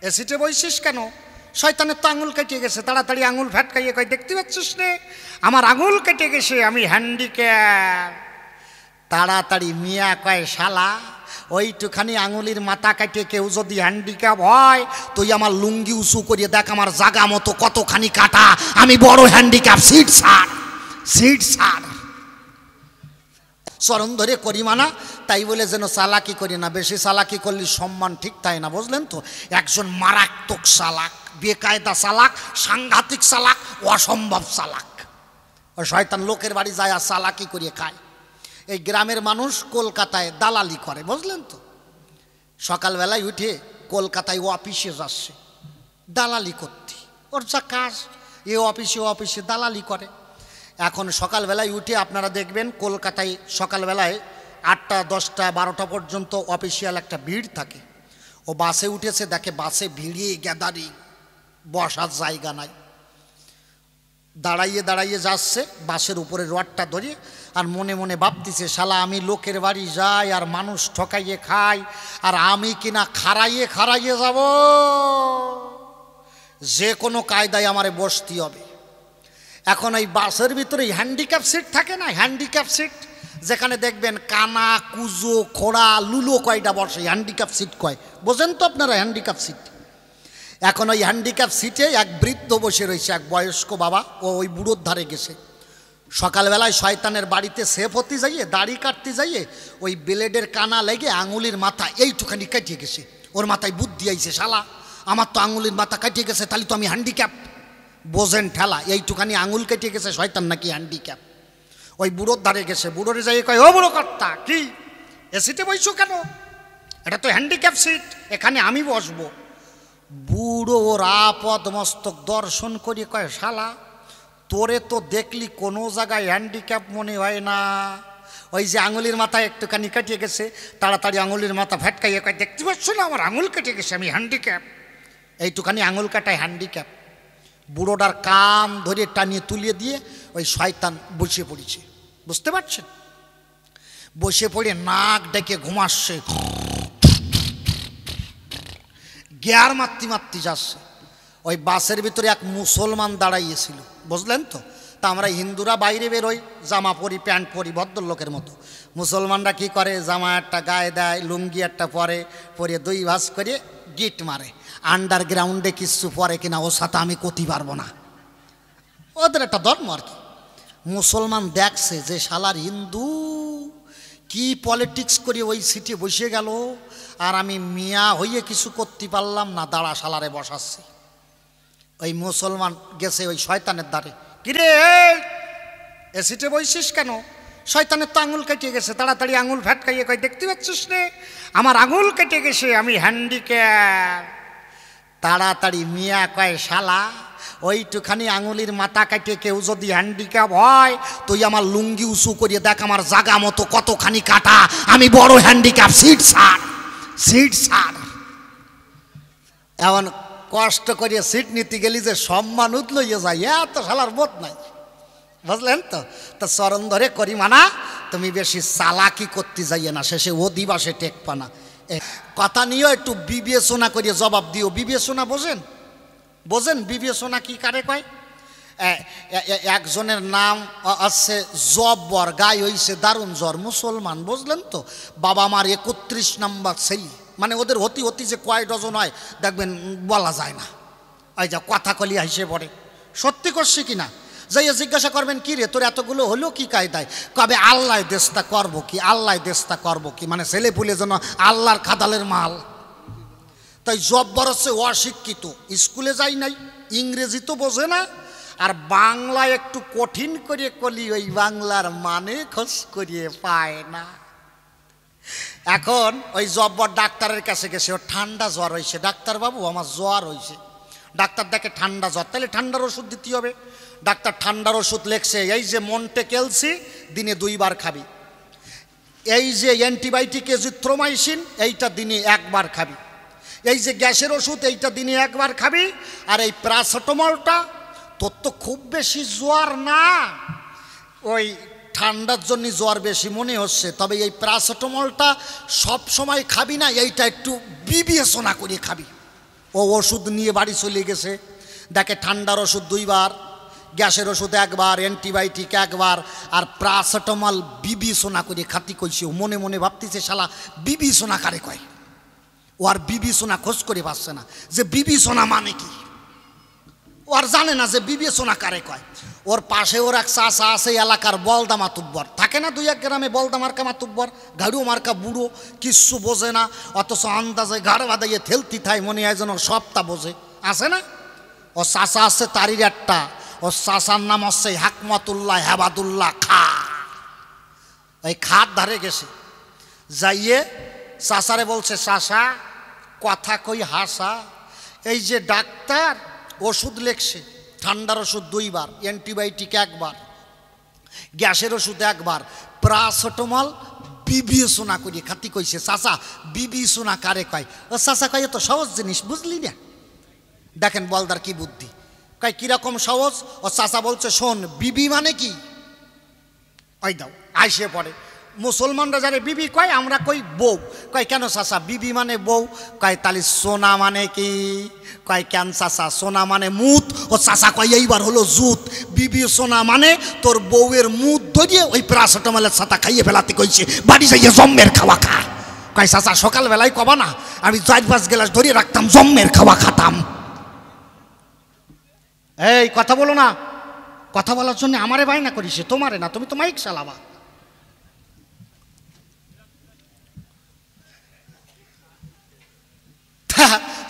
এসিটে বইছিস কেন? শয়তানের তো আঙুল কেটে গেছে। তাড়াতাড়ি আঙুল ফ্যাটকাইয়ে কয়, দেখতে পাচ্ছিস রে আমার আঙুল কেটে গেছে, আমি হ্যান্ডিক্যাপ। তাড়াতাড়ি মিয়া কয়, শালা ওইটুখানি আঙুলির মাথা কাটে কেউ যদি হ্যান্ডিক্যাপ হয়, তুই আমার লুঙ্গি উঁচু করিয়ে দেখ আমার জাগা মতো কতখানি কাটা, আমি বড় হ্যান্ডিক্যাপ, সিট সার সিট সার। চরণ ধরে করি মানা, তাই বলে যেন চালাকি করি না, বেশি চালাকি করলে সম্মান ঠিক তাই না, বুঝলেন তো? একজন মারাত্মক চালাক, বেকায়দা চালাক, সাংঘাতিক চালাক, অসম্ভব চালাক। ও শয়তান লোকের বাড়ি যায় আর চালাকি করিয়ে খায়। এই গ্রামের মানুষ কলকাতায় দালালি করে, বুঝলেন তো? সকালবেলায় উঠে কলকাতায় অফিসে যাচ্ছে দালালি করতে, ওর যা কাজ, এ অফিসে দালালি করে। এখন সকালবেলায় উঠে আপনারা দেখবেন কলকাতায় সকালবেলায় 8টা 10টা 12টা পর্যন্ত অফিসিয়াল একটা ভিড় থাকে। ও বাসে উঠেছে, দেখে বাসে ভিড়িয়ে গ্যাদারিং, বসার জায়গা নাই, দাঁড়াইয়ে দাঁড়াইয়ে যাচ্ছে বাসের উপরে রডটা ধরে, আর মনে মনে ভাবতেছে, শালা আমি লোকের বাড়ি যাই আর মানুষ ঠকাইয়ে খাই, আর আমি কিনা খাড়াইয়ে যাব, যে কোনো কায়দায় আমারে বসতে হবে। এখন এই বাসের ভিতরে হ্যান্ডিক্যাপ সিট থাকে না, হ্যান্ডিক্যাপ সিট, যেখানে দেখবেন কানা কুজো খোড়া লুলো কয়টা বসে, হ্যান্ডিক্যাপ সিট কয়, বোঝেন তো আপনারা হ্যান্ডিক্যাপ সিট। এখন ওই হ্যান্ডিক্যাপ সিটে এক বৃদ্ধ বসে রয়েছে, এক বয়স্ক বাবা, ও ওই বুড়োর ধারে গেছে। সকালবেলায় শয়তানের বাড়িতে সেফ হতে যাইয়ে, দাড়ি কাটতে যাইয়ে, ওই ব্লেডের কানা লেগে আঙুলির মাথা এইটুখানি কাটিয়ে গেছে। ওর মাথায় বুদ্ধি আইছে, শালা আমার তো আঙুলির মাথা কাটিয়ে গেছে, তাহলে তো আমি হ্যান্ডিক্যাপ, বোঝেন ঠেলা, এইটুখানি আঙুল কেটে গেছে, শয়তান নাকি হ্যান্ডিক্যাপ। ওই বুড়োর ধারে গেছে, বুড়োরে যাই কয়, ও বুড়ো কর্তা, কি এ সিটে বইছো কেন? এটা তো হ্যান্ডিক্যাপ সিট, এখানে আমি বসবো। বুড়ো ওর আপদ মস্তক দর্শন করি কয়, শালা তোরে তো দেখলি কোনো জায়গায় হ্যান্ডিক্যাপ মনে হয় না, ওই যে আঙুলির মাথায় একটুখানি কেটে গেছে, তাড়াতাড়ি আঙুলির মাথা ফ্যাটকাইয়ে কয়, দেখতে পাচ্ছ না আমার আঙুল কেটে গেছে, আমি হ্যান্ডিক্যাপ, এইটুখানি আঙুল কাটায় হ্যান্ডিক্যাপ। বুড়োটার কান ধরে টানিয়ে তুলিয়ে দিয়ে ওই শয়তান বসে পড়েছে, বুঝতে পারছেন? বসে পড়ে নাক ডেকে ঘুমাচ্ছে, গিয়ার মারতে যাচ্ছে। ওই বাসের ভিতরে এক মুসলমান দাঁড়াইয়েছিল, বুঝলেন তো? তা আমরা হিন্দুরা বাইরে বেরোই, জামা পরি, প্যান্ট পরি ভদ্রলোকের মতো। মুসলমানরা কি করে, জামা একটা গায়ে দেয়, লুঙ্গি একটা পরে 2 ভাঁজ করে গিট মারে। আন্ডারগ্রাউন্ডে কিছু পরে কিনা ওর সাথে আমি করতে পারবো না, ওদের একটা ধর্ম আর কি। মুসলমান দেখছে যে শালার হিন্দু কি পলিটিক্স করে ওই সিটে বসে গেল, আর আমি মিয়া হইয়ে কিছু করতে পারলাম না, দাঁড়া শালারে বসাচ্ছি। ওই মুসলমান গেছে ওই শয়তানের দ্বারে, কিরে এ সিটে বইছিস কেন? শয়তানের তো আঙুল কেটে গেছে। তাড়াতাড়ি আঙুল ফ্যাটকাইয়ে কয়, দেখতে পাচ্ছিস রে আমার আঙুল কেটে গেছে, আমি হ্যান্ডিক্যাপ। তাড়াতাড়ি মিয়া কয়, শালা ওইটুখানি আঙুলির মাথা কাটে কেউ যদি হ্যান্ডিক্যাপ হয়, তুই আমার লুঙ্গি উঁচু করিয়ে দেখ আমার জাগা মতো কতখানি কাটা, আমি বড় হ্যান্ডিক্যাপ, সিট সার সিট সার। এমন কষ্ট করিয়ে সিট নিতে গেলি যে সম্মান উতলইয়ে যায়, এত শালার বোধ নাই, বুঝলেন তো? তা চরণ ধরে করি মানা, তুমি বেশি চালাকি করতে যাইয়ে না, শেষে ও দিবাসে টেক পানা। কথা নিয়েও একটু বিবেচনা করিয়ে জবাব দিও। বিবেচনা বোঝেন? বিবেচনা কি কারে কয়? একজনের নাম আছে জব্বর, গায়ে হইছে দারুণ জ্বর, মুসলমান, বুঝলেন তো? বাবা মার 31 নম্বর ছেলে, মানে ওদের হতি যে কয় ডজন হয় দেখবেন বলা যায় না। ওই যা কথা কলি হাসে পড়ে, সত্যি করছি কিনা যাইয়া জিজ্ঞাসা করবেন, কি রে তোর এতগুলো হলো কি কায়দায়? কবে আল্লাহ দেশটা করবো কি, আল্লাহ দেশটা করবো কি, মানে ছেলে পুলে যেন আল্লাহর খাদালের মাল। তাই জব্বর হচ্ছে অশিক্ষিত, স্কুলে যাই নাই, ইংরেজি তো বোঝে না, আর বাংলা একটু কঠিন করে কলি ওই বাংলার মানে খোঁজ করিয়ে পায় না। এখন ওই জব্বর ডাক্তারের কাছে গেছে, ওর ঠান্ডা জ্বর হয়েছে, ডাক্তার বাবু আমার জ্বর হয়েছে। ডাক্তার দেখে ঠান্ডা জ্বর, তাহলে ঠান্ডার ওষুধ দিতে হবে। ডাক্তার ঠান্ডার ওষুধ লেখছে, এই যে মন্টেকেলসি দিনে 2 বার খাবি, এই যে অ্যান্টিবায়োটিক এজিথ্রোমাইসিন এইটা দিনে 1 বার খাবি, এই যে গ্যাসের ওষুধ এইটা দিনে 1 বার খাবি, আর এই প্যারাসিটামলটা তোর তো খুব বেশি জ্বর না, ওই ঠান্ডার জন্য জ্বর বেশি মনে হচ্ছে, তবে এই প্যারাসিটামলটা সব সময় খাবি না, এইটা একটু বিবেচনা করে খাবি। ও ওষুধ নিয়ে বাড়ি চলে গেছে, দেখে ঠান্ডার ওষুধ 2 বার, গ্যাসের ওষুধ 1 বার, অ্যান্টিবায়োটিক 1 বার, আর প্যারাসিটামল বিবি সোনা করে খাতি কইছে। মনে মনে ভাবতেছে শালা বিবি সোনা কারে কয়। ও আর বিবি সোনা খোঁজ করে পাচ্ছে না যে বিবি সোনা মানে কি। ও আর জানে না যে বিবি সোনা কারে কয়। ওর পাশে ওর এক চাচা আছে, এলাকার বলদা মাতুব্বর থাকে না, 2-1 গ্রামে বলদা মার্কা মাতুব্বর, গাড়ু মার্কা বুড়ো, কিচ্ছু বোঝে না, অথচ আন্দাজে ঘাড় বাঁধাইয়ে ঠেলতি থাই, মনে হয় যেন সবটা বোঝে, আছে না। ও চাচা আছে তারির একটা, ও চাচার নাম হচ্ছে হাকমাতুল্লাহ হেবাদুল্লাহ খা। এই খাত ধারে গেছে, যাইয়ে চাচারে বলছে, চাচা কথা কই হাসা, এই যে ডাক্তার ওষুধ লেখছে, ঠান্ডার ওষুধ 2 বার, অ্যান্টিবায়োটিক 1 বার, গ্যাসের ওষুধ 1 বার, প্যারাসিটামল বিবি সোনা করি খাতি কইছে। চাচা বিবি সোনা কারে কয়? ও চাচা কয় এত সহজ জিনিস বুঝলি না। দেখেন বলদার কি বুদ্ধি, কয় কিরকম সহজ। ও চাচা বলছে, শোন বিবি মানে কি, ওই দাও আইসে পড়ে। মুসলমানরা যারে বিবি কয়, আমরা কই বউ। কয় কেন চাচা বিবি মানে বউ? কয় তাহলে সোনা মানে কি? কয় কেন চাচা সোনা মানে মুত। ও চাচা কয় এইবার হলো জুত। বিবি সোনা মানে তোর বউয়ের মুত ধরিয়ে ওই প্যারাসিটামলের ছাতা খাইয়ে ফেলাতে কইছে, বাড়ি যাইয়ে জম্মের খাওয়া খা। কয় চাচা সকালবেলায় কবা না, আমি 4-5 গ্লাস ধরিয়ে রাখতাম, জম্মের খাওয়া খাতাম। এই কথা বলো না, কথা বলার জন্য আমারে বায়না করিস, তোমারে না, তুমি তো মাইক চালাবা।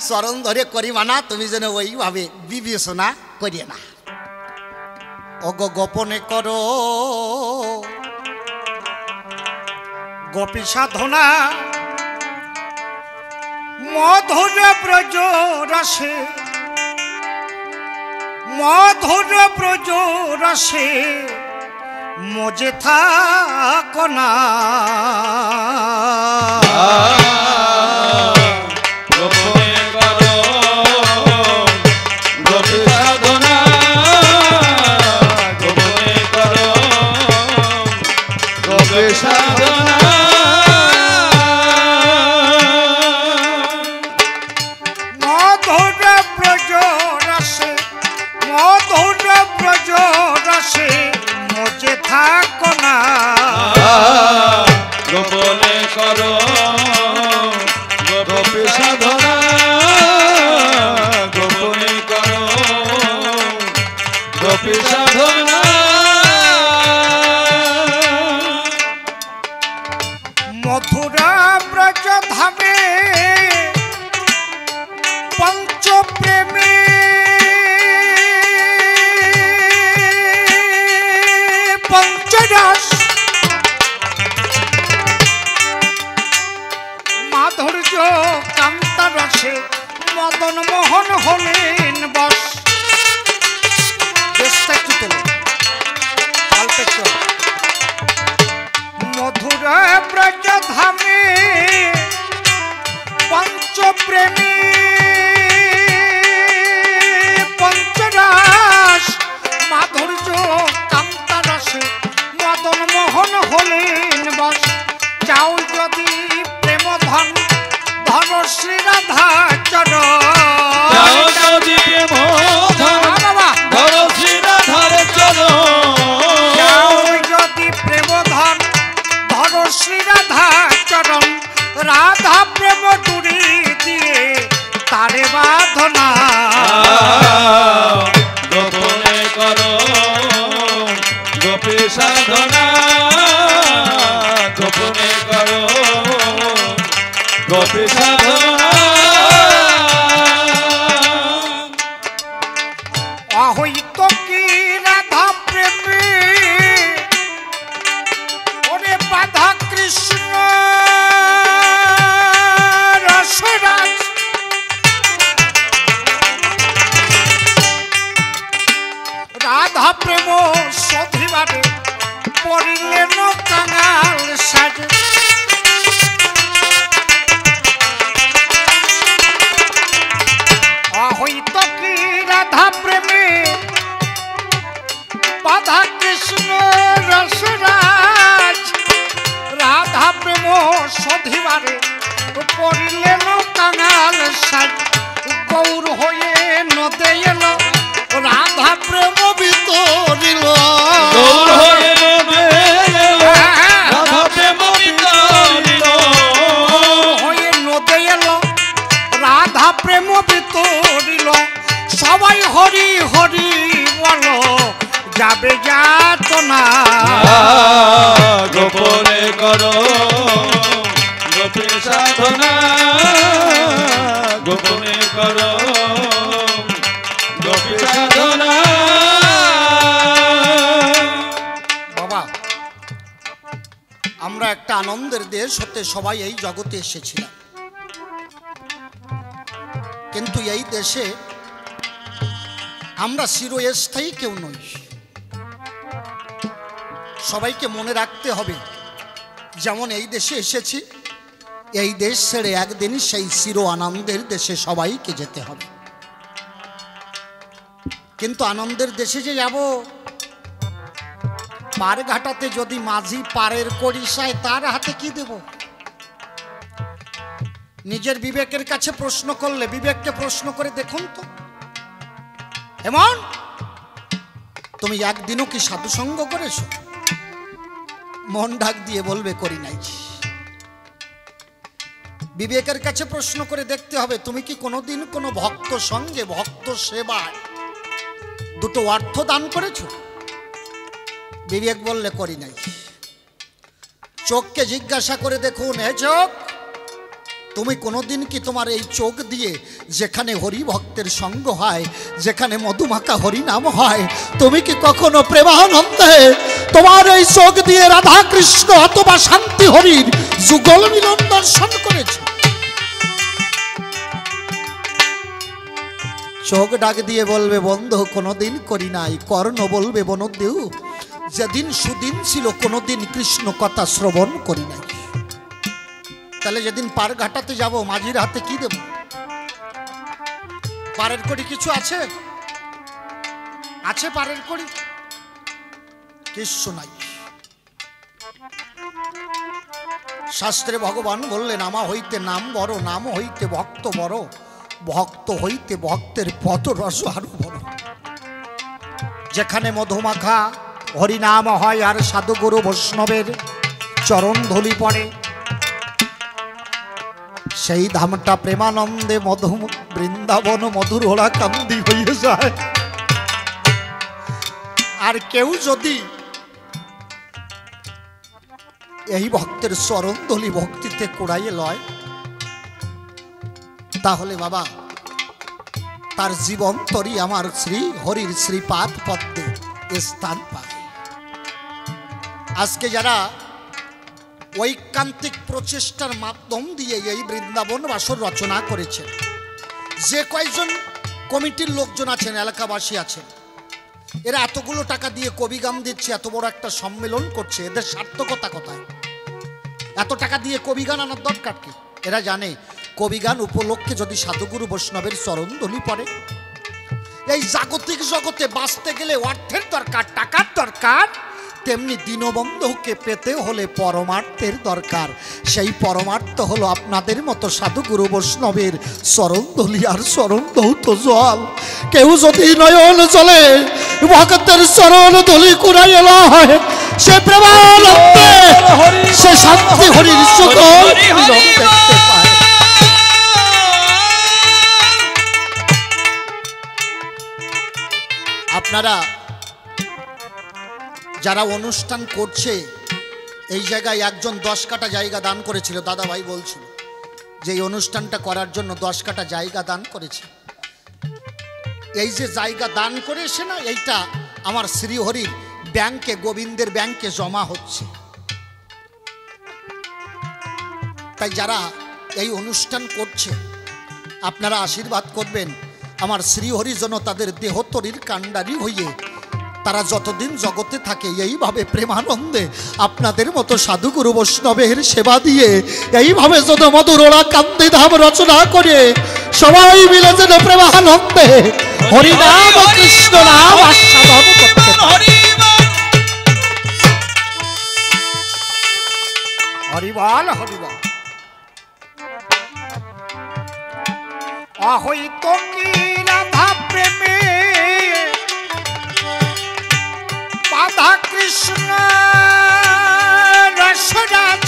চরণ ধরে করি মানা, তুমি যেন ওইভাবে বিবেচনা করিয়ে না। অগ গোপনে করো গোপী সাধনা, মধুর ব্রজ রসে, মধুর ব্রজ রসে মজে থাকো না। মধুর ব্রজ রসে, মধুর ব্রজ রসে মজে থাকো না। গোপনে করো গোপী সাধনা, গোপনে করো গোপী সাধনা। মথুরা ব্রজ ধামে পঞ্চ প্রেমে, পঞ্চরস মাধুর্য কান্তা রসে মদন মোহন হলেন বস। মধুরা ব্রজ ধামে পঞ্চ প্রেমী, পঞ্চরস মাধুর্য কান্তা রসে মদন মোহন হলেন বস। চাও যদি প্রেম ধন, ধন শ্রী রাধা চরণ, চাও যদি প্রেম ধন, ধন শ্রী রাধার চরণ। চাও যদি প্রেম ধন, ধন শ্রী রাধা চরণ। রাধা প্রেম ডুরি দিয়ে তারে বাঁধনা। গোপনে করো গোপী সাধনা, গোপনে করো গোপী সাধনা। অহৈত কি রাধা প্রেমী, ওরে বাধা কৃষ্ণ রসরাজ। রাধা প্রেম সধিবারে পড়িলেন কাঙাল সাজে। অহৈত কি রাধা প্রেমে বাধা কৃষ্ণ রসরাজ। রাধা প্রেম সধিবারে পড়িলেন কাঙাল সাজ। প্রেম বিতরিল সবাই হরি হরি বলো যাবে যাতনা গোপনে করো গোপী সাধনা গোপনে করো গোপী সাধনা। বাবা আমরা একটা আনন্দের দেশ হতে সবাই এই জগতে এসেছিলাম, কিন্তু এই দেশে আমরা চিরস্থায়ী কেউ নই। সবাইকে মনে রাখতে হবে যেমন এই দেশে এসেছি, এই দেশ ছেড়ে একদিন সেই চির আনন্দের দেশে সবাইকে যেতে হবে। কিন্তু আনন্দের দেশে যে যাব, পার ঘাটাতে যদি মাঝি পারের কড়ি চায় তার হাতে কি দেব? নিজের বিবেকের কাছে প্রশ্ন করলে, বিবেককে প্রশ্ন করে দেখুন তো, এমন তুমি একদিনও কি সাধুসঙ্গ করেছো? মন ডাক দিয়ে বলবে করি নাই। বিবেকের কাছে প্রশ্ন করে দেখতে হবে, তুমি কি কোনোদিন কোনো ভক্ত সঙ্গে ভক্ত সেবায় দুটো অর্থ দান করেছো? বিবেক বললে করি নাই। চোখকে জিজ্ঞাসা করে দেখুন, হে চোখ, তুমি কোনোদিন কি তোমার এই চোখ দিয়ে যেখানে হরি ভক্তের সঙ্গ হয়, যেখানে মধুমাখা হরি নাম হয়, তুমি কি কখনো প্রেমানন্দে তোমার এই চোখ দিয়ে রাধা কৃষ্ণ অথবা শান্তি হরির যুগল মিলন দর্শন করেছো? চোখ ডাক দিয়ে বলবে বন্ধু কোনোদিন করি নাই। কর্ণ বলবে বনদেউ যেদিন সুদিন ছিল কোনোদিন কৃষ্ণ কথা শ্রবণ করি নাই। তাহলে যেদিন পার ঘাটাতে যাব মাঝির হাতে কি দেব? পারের কড়ি কিছু আছে? আছে পারের কড়ি? কিছু নাই। শাস্ত্রে ভগবান বললেন, আমা হইতে নাম বড়, নাম হইতে ভক্ত বড়, ভক্ত হইতে ভক্তের পদ রস আরো বড়। যেখানে মধুমাখা হরিনাম হয় আর সাধুগুরু বৈষ্ণবের চরণ ধুলি পড়ে, সেই ধামটা প্রেমানন্দে মধু বৃন্দাবন মধুর ওরা কান্দি হয়ে যায়। আর কেউ যদি এই ভক্তের চরণ ধুলি ভক্তিতে কুড়াইয়ে লয়, তাহলে বাবা তার জীবন তরি আমার শ্রী হরির শ্রীপাদ পদ্মে স্থান পায়। আজকে যারা ঐকান্তিক প্রচেষ্টার মাধ্যম দিয়ে এই বৃন্দাবন বাসর রচনা করেছেন, যে কয়েকজন কমিটির লোকজন আছেন, এলাকাবাসী আছেন, এরা এতগুলো টাকা দিয়ে কবিগান দিচ্ছে, এত বড় একটা সম্মেলন করছে, এদের সার্থকতা কোথায়? এত টাকা দিয়ে কবিগান আনার দরকার কি? এরা জানে কবিগান উপলক্ষে যদি সাধুগুরু বৈষ্ণবের চরণধুলি পড়ে, এই জাগতিক জগতে বাঁচতে গেলে অর্থের দরকার, টাকার দরকার, তেমনি দীনবন্ধুকে পেতে হলে পরমার্থের দরকার। সেই পরমার্থ হলো আপনাদের মতো সাধুগুরু বৈষ্ণবের চরণধুলি আর চরণধৌত জল। কেউ যদি নয়ন চলে ভক্তের চরণধুলি কুড়াইয়ে লয়, সে প্রেমানন্দে সে শান্তি হরির যুগল মিলন দেখতে পায়। আপনারা যারা অনুষ্ঠান করছে, এই জায়গায় একজন 10 কাঠা জায়গা দান করেছিল, দাদা ভাই বলছিল যে এই অনুষ্ঠানটা করার জন্য 10 কাঠা জায়গা দান করেছে। এই যে জায়গা দান করেছে না, এইটা আমার শ্রীহরির ব্যাংকে, গোবিন্দের ব্যাংকে জমা হচ্ছে। তাই যারা এই অনুষ্ঠান করছে আপনারা আশীর্বাদ করবেন, আমার শ্রীহরি যেন তাদের দেহতরির কাণ্ডারি হইয়ে তারা যতদিন জগতে থাকে এইভাবে প্রেমানন্দে আপনাদের মতো সাধুগুরু বৈষ্ণবের সেবা দিয়ে এইভাবে যেন মধুর ওরা কান্দি ধাম রচনা করে সবাই মিলে যেন প্রেমানন্দে হরিনাম কৃষ্ণ নাম আস্বাদন করতে পারে। হরিবল হরিবল। অহৈত কি রাধা প্রেমে রাধা কৃষ্ণ রসরাজ,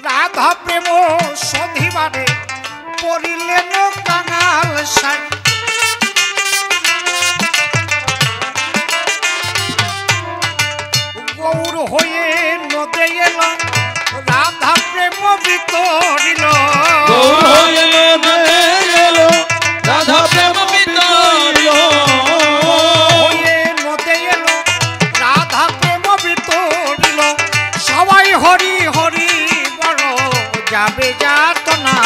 রাধা রাধা প্রেম সধিবারে পড়িলেন কাঙাল সাই। গৌর হয়ে নদে এল রাধা প্রেম বিতরিল। গৌর হয়ে নদে এল রাধা প্রেম বিতরিল। হয়ে নদে এল রাধা প্রেম বিতরিল। সবাই হরি হরি বড় যাবে যাতনা।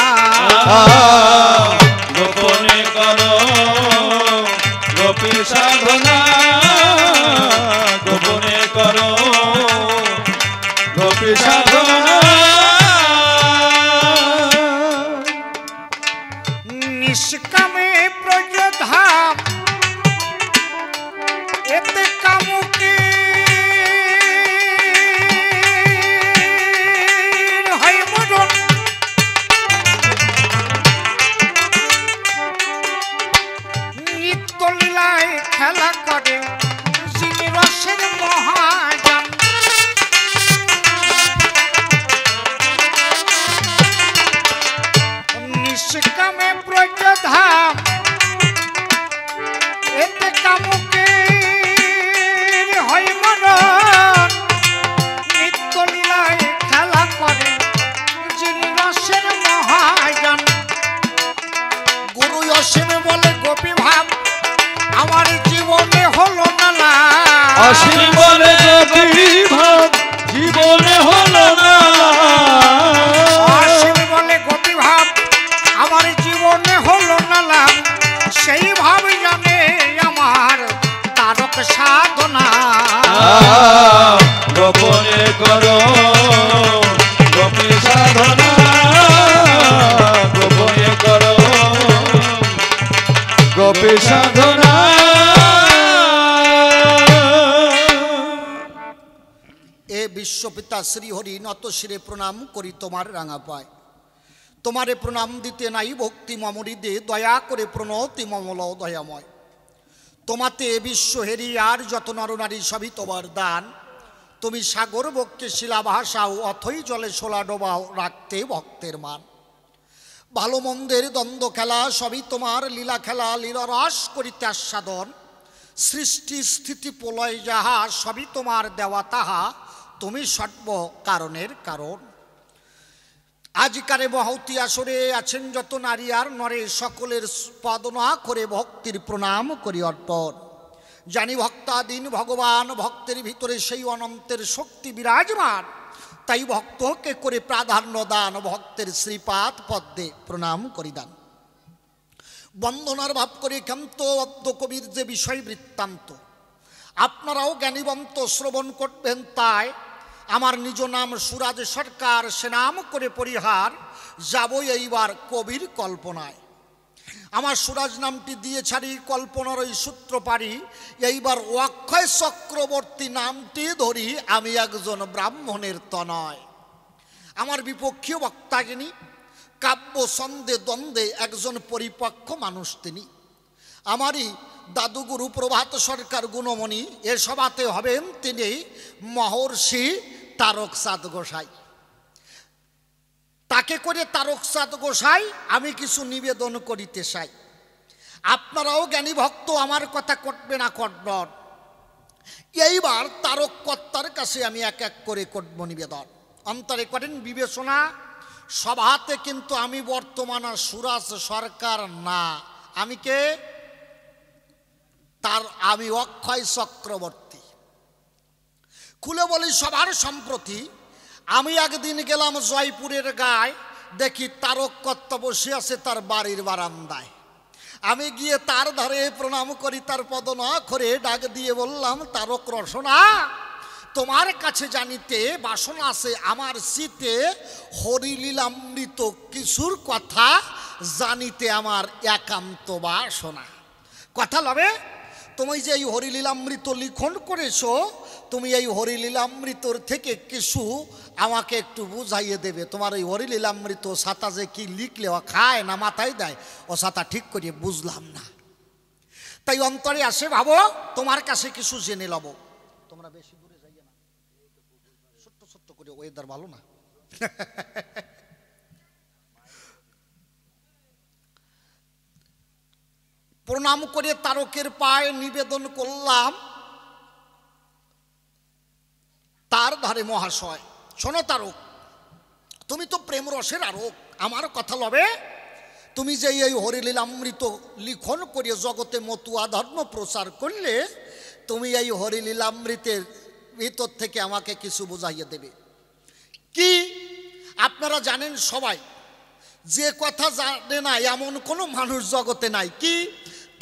গোপনে করো গোপী সাধনা। গোপনে করো গোপী সাধনা। নিষ্কামে প্রজধাম এতে কামুকে হয় মরণ। নিত্য লীলায় খেলা করে যিনি রসের মহাজন। নিষ্কামে প্রজধাম এতে কামুকে হয় মরণ। নিত্য লীলায় খেলা করে যিনি রসের মহাজন। গুরু অসীম বলে গোপী ভাব আমার জীবনে হলো না লাভ। অসীম বলে গোপী ভাব জীবনে হলো না। অসীম বলে গোপী ভাব আমার জীবনে হলো না লাভ। সেই ভাব জানে আমার তারক সাধনা। গোপনে করো গোপী সাধনা। গোপনে করো গোপী সাধনা। এ বিশ্বপিতা শ্রীহরি নত শিরে প্রণাম করি তোমার রাঙা পায়। তোমারে প্রণাম দিতে নাই ভক্তি মমরি দে দয়া করে প্রণতি মমল দয়াময়। তোমাতে এ বিশ্ব হেরি আর যত নরনারী সবই তোমার দান। তুমি সাগর বক্ষে শিলা ভাসাও অথই জলে শোলা ডোবাও রাখতে ভক্তের মান। ভালো মন্দের দ্বন্দ্ব খেলা সবই তোমার লীলা খেলা। লীলা রস করিতে আস্বাদন সৃষ্টি স্থিতি প্রলয় যাহা সবই তোমার দেওয়া তাহা। তুমি সর্ব কারণের কারণ। আজকারে মহতি আসরে আছেন যত নারী আর নরে সকলের স্পদনা করে ভক্তির প্রণাম করি অর্পণ। জানি ভক্তাধীন ভগবান ভক্তের ভিতরে সেই অনন্তের শক্তি বিরাজমান। তাই ভক্তকে করে প্রাধান্য দান ভক্তের শ্রীপাদ পদ্মে প্রণাম করি দান। বন্দনার ভাব করে ক্ষান্ত অদ্য কবির যে বিষয় বৃত্তান্ত। আপনারাও জ্ঞানীবন্ত শ্রবণ করবেন তাই। আমার নিজ নাম সুরাজ সরকার সে নাম করে পরিহার যাব এইবার কবির কল্পনায়। আমার সুরাজ নামটি দিয়ে ছাড়ি কল্পনার ওই সূত্র পারি। এইবার অক্ষয় চক্রবর্তী নামটি ধরি আমি একজন ব্রাহ্মণের তনয়। আমার বিপক্ষীয় বক্তা যিনি কাব্য ছন্দে দ্বন্দ্বে একজন পরিপক্ষ মানুষ তিনি। আমারই দাদুগুরু প্রভাত সরকার গুণমণি এ সভাতে হবেন তিনি মহর্ষি তারকচাঁদ গোসাই। তাকে করে তারকচাঁদ গোসাই আমি কিছু নিবেদন করিতে চাই। আপনারাও জ্ঞানী ভক্ত আমার কথা করবে না করবেন। এইবার তারক কর্তার কাছে আমি এক এক করে করব নিবেদন। অন্তরে করেন বিবেচনা। সভাতে কিন্তু আমি বর্তমান সুরাজ সরকার না। আমি কে? আমি অক্ষয় চক্রবর্তী। খুলে বলি সবার সম্প্রতি আমি একদিন গেলাম জয়পুরের গায়ে। দেখি তারক কর্তা বসে আছে তার বাড়ির বারান্দায়। আমি গিয়ে তার ধারে প্রণাম করি। তার পদনা করে ডাক দিয়ে বললাম, তারক রসনা তোমার কাছে জানিতে বাসনা আছে আমার শীতে হরিলীলামৃত কিছুর কথা জানিতে আমার একান্ত বাসনা। কথা লবে তুমি যে এই হরিলীলামৃত লিখন করেছো তুমি এই হরিলীলামৃতর থেকে কিছু আমাকে একটু বুঝাইয়ে দেবে। তোমার এই হরিলীলামৃত ছাতা যে কি লিখলে ও খায় না মাথায় দেয় ও ছাতা ঠিক করিয়ে বুঝলাম না। তাই অন্তরে আসে ভাবো তোমার কাছে কিছু জেনে লব। তোমরা বেশি দূরে যাইয়ে না, ছোট্ট ছোট্ট করে ওয়েদার ভালো না। প্রণাম করে তারকের পায়ে নিবেদন করলাম, তার ধারে মহাশয়, শোনো তারক, তুমি তো প্রেম রসের আরক, আমার কথা লবে, তুমি যে এই হরিলীলামৃত লিখন করে জগতে মতুয়া ধর্ম প্রচার করলে, তুমি এই হরিলীলামৃতের ভিতর থেকে আমাকে কিছু বুঝাইয়ে দেবে কি? আপনারা জানেন সবাই, যে কথা জানে না এমন কোনো মানুষ জগতে নাই। কি?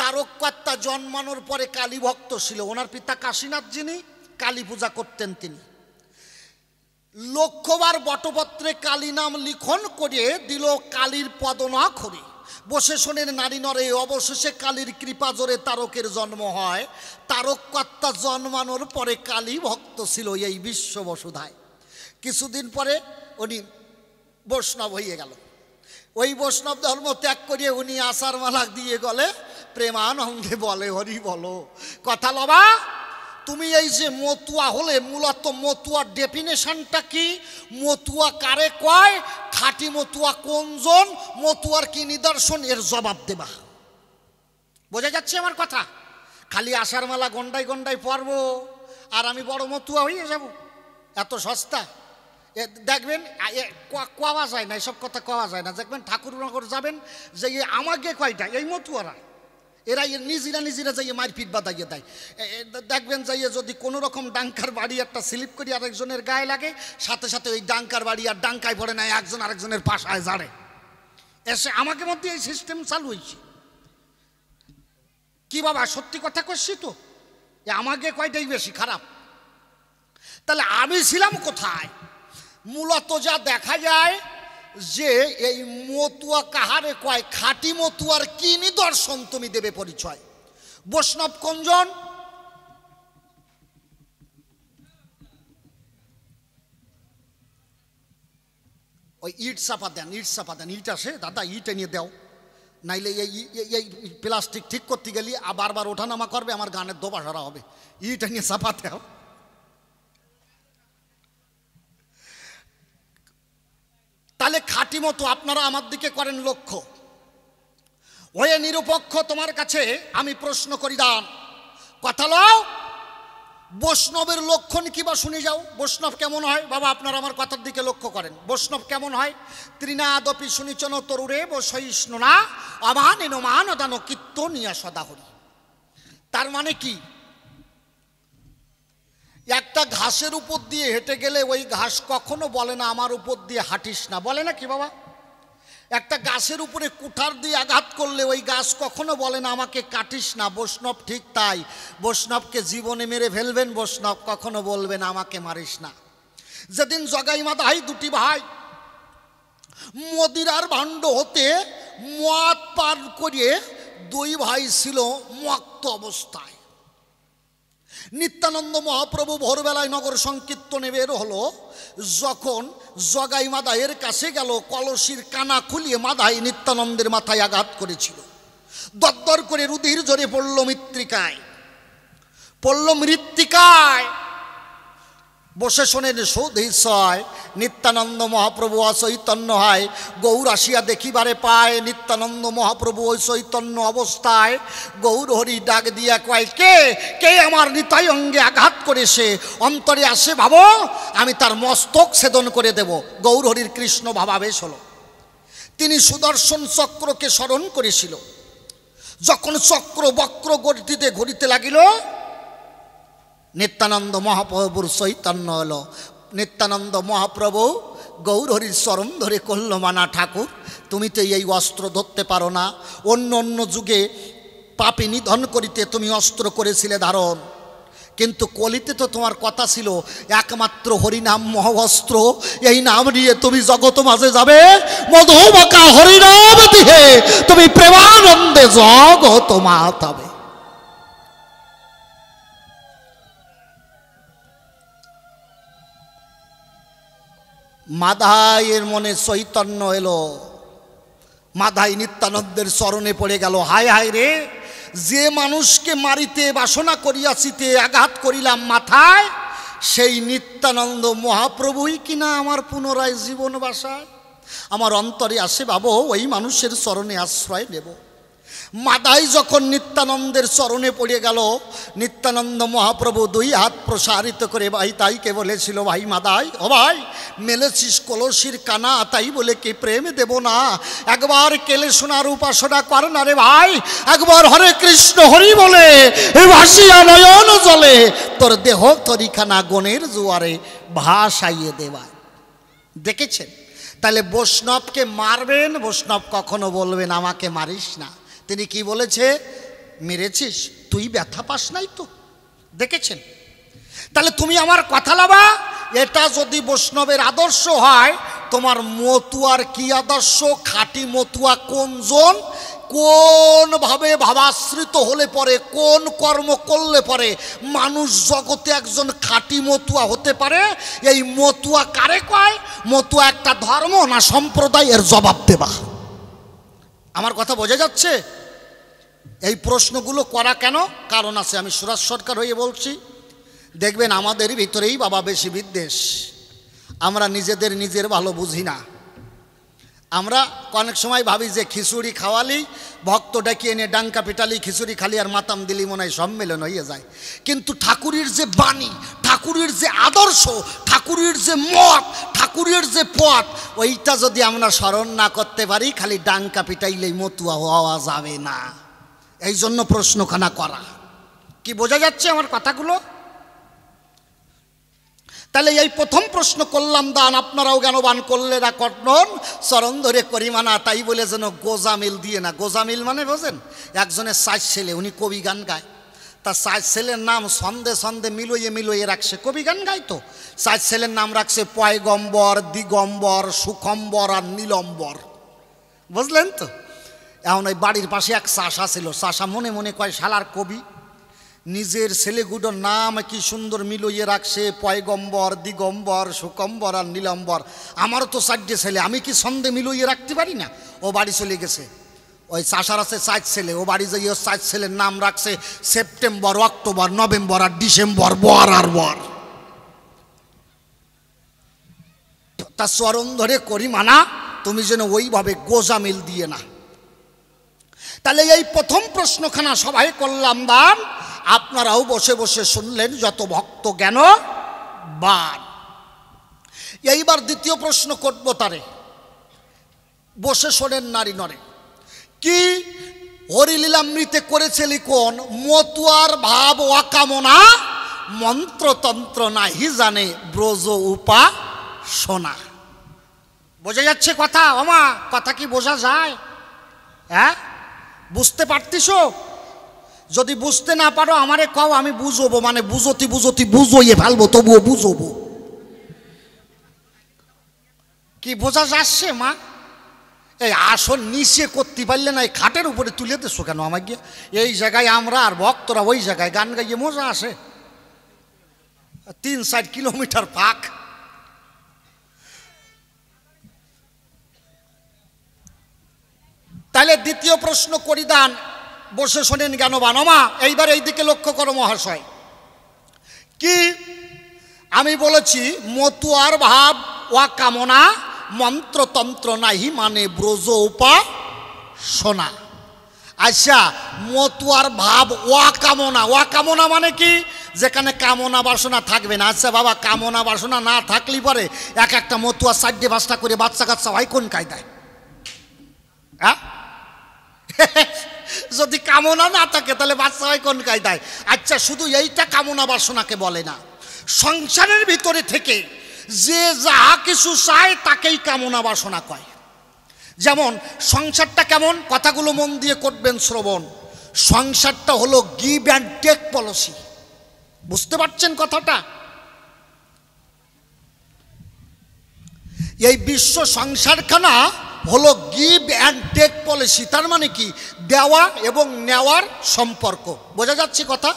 তারককর্তা জন্মানোর পরে কালী ভক্ত ছিল, ওনার পিতা কাশীনাথ যিনি কালী পূজা করতেন, তিনি লক্ষবার বটপত্রে কালী নাম লিখন করে দিল কালীর পদনাখরে, বসে শোনেন নারী নরে, অবশেষে কালীর কৃপা জোরে তারকের জন্ম হয়। তারককর্তা জন্মানোর পরে কালী ভক্ত ছিল এই বিশ্ব বসুধায়। কিছুদিন পরে উনি বৈষ্ণব হয়ে গেল। ওই বৈষ্ণব ধর্ম ত্যাগ করিয়ে উনি আষাঢ় মালা দিয়ে গেলে প্রেমানন্দে বলে হরি বলো। কথা লবা, তুমি এই যে মতুয়া হলে, মূলত মতুয়ার ডেফিনেশনটা কি? মতুয়া কারে কয়? খাঁটি মতুয়া কোনজন? মতুয়ার কি নিদর্শন? এর জবাব দেবা। বোঝা যাচ্ছে আমার কথা? খালি আষাঢ় মালা গন্ডায় গন্ডায় পরবো আর আমি বড় মতুয়া হয়ে যাব, এত সস্তা? দেখবেন কোয়া যায় না, এসব কথা কোয়া যায় না। দেখবেন ঠাকুরনগর যাবেন, যে আমাকে কয়টা এই মতুয়ারা, এরা নিজেরা যাইয়ে মারপিট বাদাইয়ে দেয়। দেখবেন যাইয়ে যদি কোনো রকম ডাঙ্কার বাড়ি একটা স্লিপ করি আরেকজনের গায়ে লাগে, সাথে সাথে ওই ডাঙ্কার বাড়ি আর ডাঙ্কায় পড়ে নেয়, একজন আরেকজনের পাশায় জাড়ে। এসে আমাকে মধ্যে এই সিস্টেম চালু হয়েছে। কি বাবা, সত্যি কথা করছি তো, আমাকে কয়টাই বেশি খারাপ। তাহলে আমি ছিলাম কোথায়? মূলত যা দেখা যায় যে এই মতুয়া কাহারে কয়, খাঁটি মতুয়ার কি নিদর্শন তুমি দেবে পরিচয়? বৈষ্ণব কোনজন? ওই ইট চাপা দেন, ইট চাপা দেন, ইট আসে দাদা, ইট এনে দাও, নাইলে এই প্লাস্টিক ঠিক করতে গেলে বারবার ওঠানামা করবে, আমার গানের দোবা সারা হবে। ইট এনে চাপা দাও। তাহলে খাঁটি মতো আপনারা আমার দিকে করেন লক্ষ্য। ওয়ে নিরপেক্ষ, তোমার কাছে আমি প্রশ্ন করি দান, কথা লও, বৈষ্ণবের লক্ষণ কি বা শুনে যাও। বৈষ্ণব কেমন হয় বাবা? আপনারা আমার কথার দিকে লক্ষ্য করেন, বৈষ্ণব কেমন হয়? ত্রিনাদপি শুনিচন তরুরে বসহিষ্ণু না অমানেন মানদান কীর্তনিয়া সদাহরি। তার মানে কি? একটা ঘাসের উপর দিয়ে হেঁটে গেলে ওই ঘাস কখনো বলে না আমার উপর দিয়ে হাঁটিস না, বলে না কি বাবা? একটা গাছের উপরে কুঠার দিয়ে আঘাত করলে ওই গাছ কখনো বলে না আমাকে কাটিস না। বৈষ্ণব ঠিক তাই, বৈষ্ণবকে জীবনে মেরে ফেলবেন, বৈষ্ণব কখনো বলবেন আমাকে মারিস না। যেদিন জগাই মাদাই দুটি ভাই মদিরার ভাণ্ড হতে মদ পান করিয়ে দুই ভাই ছিল মত্ত অবস্থায়, নিত্যানন্দ মহাপ্রভু ভোরবেলায় নগর সংকীর্তনে বের হলো। যখন জগাই মাদাইয়ের কাছে গেল, কলসির কানা খুলিয়ে মাদাই নিত্যানন্দের মাথায় আঘাত করেছিল। দরদর করে রুধির ঝরে পড়ল মৃত্তিকায়, পড়ল মৃত্তিকায়। বসে শোনেন সৌধীশয়, নিত্যানন্দ মহাপ্রভু অচৈতন্য হয়। গৌর আসিয়া দেখিবারে পায় নিত্যানন্দ মহাপ্রভু ওই চৈতন্য অবস্থায়। গৌর হরি ডাক দিয়া কয়, কে কে আমার নিতাই অঙ্গে আঘাত করেছে? অন্তরে আসে ভাবো, আমি তার মস্তক ছেদন করে দেব। গৌর হরির কৃষ্ণ ভাবাবেশ হলো। তিনি সুদর্শন চক্রকে স্মরণ করেছিল। যখন চক্র বক্র গতিতে ঘুরিতে লাগিল, নিত্যানন্দ মহাপ্রভুর চৈতন্য হলো। নিত্যানন্দ মহাপ্রভু গৌর হরির চরণ ধরে করল মানা, ঠাকুর তুমি তো এই অস্ত্র ধরতে পারো না, অন্য অন্য যুগে পাপী নিধন করিতে তুমি অস্ত্র করেছিলে ধারণ, কিন্তু কলিতে তো তোমার কথা ছিল একমাত্র হরিনাম মহাবস্ত্র, এই নাম নিয়ে তুমি জগৎ মাঝে যাবে, মধুমাখা হরিনাম দিয়ে তুমি প্রেমানন্দে জগৎ মাতাবে। মাধাইয়ের মনে চৈতন্য এলো। মাধাই নিত্যানন্দের চরণে পড়ে গেল, হায় হায় রে, যে মানুষকে মারিতে বাসনা করিয়াছিতে আঘাত করিলাম মাথায়, সেই নিত্যানন্দ মহাপ্রভুই কিনা আমার পুনরায় জীবন বাসায়। আমার অন্তরে আসে ভাবো, ওই মানুষের চরণে আশ্রয় নেব। মাদাই যখন নিত্যানন্দের চরণে পড়ে গেল, নিত্যানন্দ মহাপ্রভু দুই হাত প্রসারিত করে ভাই তাইকে বলেছিল, ভাই মাদাই, ও ভাই, মেলেছিস কলসির কানা, তাই বলে কি প্রেম দেব না? একবার কেলে সোনার উপাসনা কর না রে ভাই, একবার হরে কৃষ্ণ হরি বলে ভাসিয়া নয়ন জলে তোর দেহ তরিখানা গণের জোয়ারে ভাসাইয়ে দেওয়া। দেখেছেন? তাহলে বৈষ্ণবকে মারবেন, বৈষ্ণব কখনো বলবেন আমাকে মারিস না। তিনি কি বলেছে? মেরেছিস, তুই ব্যথা পাস নাই তো। দেখেছেন? তাহলে তুমি আমার কথা লাবা। এটা যদি বৈষ্ণবের আদর্শ হয়, তোমার মতুয়ার কি আদর্শ? খাঁটি মতুয়া কোনজন? কোনভাবে ভাবাশ্রিত হলে পরে, কোন কর্ম করলে পরে মানুষ জগতে একজন খাঁটি মতুয়া হতে পারে? এই মতুয়া কারে কয়? মতুয়া একটা ধর্ম না সম্প্রদায়? এর জবাব দেবা। আমার কথা বোঝা যাচ্ছে? এই প্রশ্নগুলো করা কেন? কারণ আছে। আমি সুরাজ সরকার হয়ে বলছি, দেখবেন আমাদের ভিতরেই বাবা বেশি বিদ্বেষ। আমরা নিজের ভালো বুঝি না। আমরা অনেক সময় ভাবি যে খিচুড়ি খাওয়ালি, ভক্ত ডাকিয়ে এনে ডাঙ্কা পিটালি, খিচুড়ি খালি আর মাতাম দিলি মনে হয় সম্মেলন হয়ে যায়। কিন্তু ঠাকুরের যে বাণী, ঠাকুরের যে আদর্শ, ঠাকুরের যে মত, ঠাকুরের যে পথ, ওইটা যদি আমরা স্মরণ না করতে পারি, খালি ডাঙ্কা পিটাইলেই মতুয়া হওয়া যাবে না। এই জন্য প্রশ্নখানা করা। কি বোঝা যাচ্ছে আমার কথাগুলো? তাহলে এই প্রথম প্রশ্ন করলাম দান, আপনারাও জ্ঞানবান করলে না কটন চরণ ধরে করিমানা, তাই বলে যেন গোজামিল দিয়ে না। গোজামিল মানে বোঝেন? একজনের 4 ছেলে, উনি কবি গান গায়। তার 4 ছেলের নাম ছন্দে ছন্দে মিলইয়ে রাখছে। কবি গান গায় তো। 4 ছেলের নাম রাখছে পয়গম্বর, দিগম্বর, সুখম্বর আর নীলম্বর। বুঝলেন তো? এখন ওই বাড়ির পাশে এক চাষা ছিল। চাষা মনে মনে কয়, শালার কবি নিজের ছেলেগুলোর নাম কি সুন্দর মিলইয়ে রাখছে, পয়গম্বর, দিগম্বর, সুকম্বর আর নীলম্বর। আমারও তো 4টে ছেলে, আমি কি ছন্দে মিলইয়ে রাখতে পারি না? ও বাড়ি চলে গেছে। ওই চাষার আছে 4 ছেলে, ও বাড়ি যাই 4 ছেলের নাম রাখছে সেপ্টেম্বর, অক্টোবর, নভেম্বর আর ডিসেম্বর, বর আর বর। তার চরণ ধরে করি মানা, তুমি যেন ওইভাবে গোজামিল দিয়ে না। তাহলে এই প্রথম প্রশ্নখানা সবাই করলাম দান, আপনারাও বসে বসে শুনলেন যত ভক্ত জ্ঞান বান। এইবার দ্বিতীয় প্রশ্ন করব তারে, বসে শোনেন নারী নরে। কি হরিলীলামৃতে করেছে লিখন, মতুয়ার ভাব অকামনা, মন্ত্রতন্ত্র নাহি জানে ব্রজ উপাসনা। বোঝা যাচ্ছে কথা? ওমা, কথা কি বোঝা যায়? হ্যাঁ, বুঝতে পারতিস? যদি বুঝতে না পারো আমারে কও, আমি বুঝবো। মানে বুঝতি বুঝইয়ে ফেলবো, তবুও বুঝবো। কি বোঝা যাচ্ছে মা? এই আসন নিচে করতে পারলে না, এই খাটের উপরে তুলে দেছো কেন আমাকে গিয়ে? এই জায়গায় আমরা আর ভক্তরা ওই জায়গায় গান গাইয়ে মজা আসে। 3-4 কিলোমিটার ফাঁক। তাহলে দ্বিতীয় প্রশ্ন করি দান, বসে শোনেন জ্ঞানবান। ওমা, এইবার এই দিকে লক্ষ্য করো মহাশয়। কি আমি বলেছি? মতুয়ার ভাব অকামনা, মন্ত্রতন্ত্র নাহি মানে ব্রজ উপাসনা। আচ্ছা, মতুয়ার ভাব অকামনা, অকামনা মানে কি? যেখানে কামনা বাসনা থাকবে না। আচ্ছা বাবা, কামনা বাসনা না থাকলে পরে এক একটা মতুয়া 4-5টা করে বাচ্চা কাচ্চা হয় কোন কায়দায়? হ্যাঁ, যদি কামনা না থাকে তাহলে বাচ্চা হয় কোন কায়দায়? আচ্ছা, শুধু এইটা কামনা বাসনাকে বলে না, সংসারের ভিতরে থেকে যে যাহা কিছু চায় তাকেই কামনা বাসনা কয়। যেমন সংসারটা কেমন, কথাগুলো মন দিয়ে করবেন শ্রবণ। সংসারটা হলো গিভ অ্যান্ড টেক পলিসি। বুঝতে পারছেন কথাটা? এই বিশ্ব সংসারখানা হলো গিভ অ্যান্ড টেক পলিসি। তার মানে কি? দেওয়া এবং নেওয়ার সম্পর্ক। বোঝা যাচ্ছে কথা?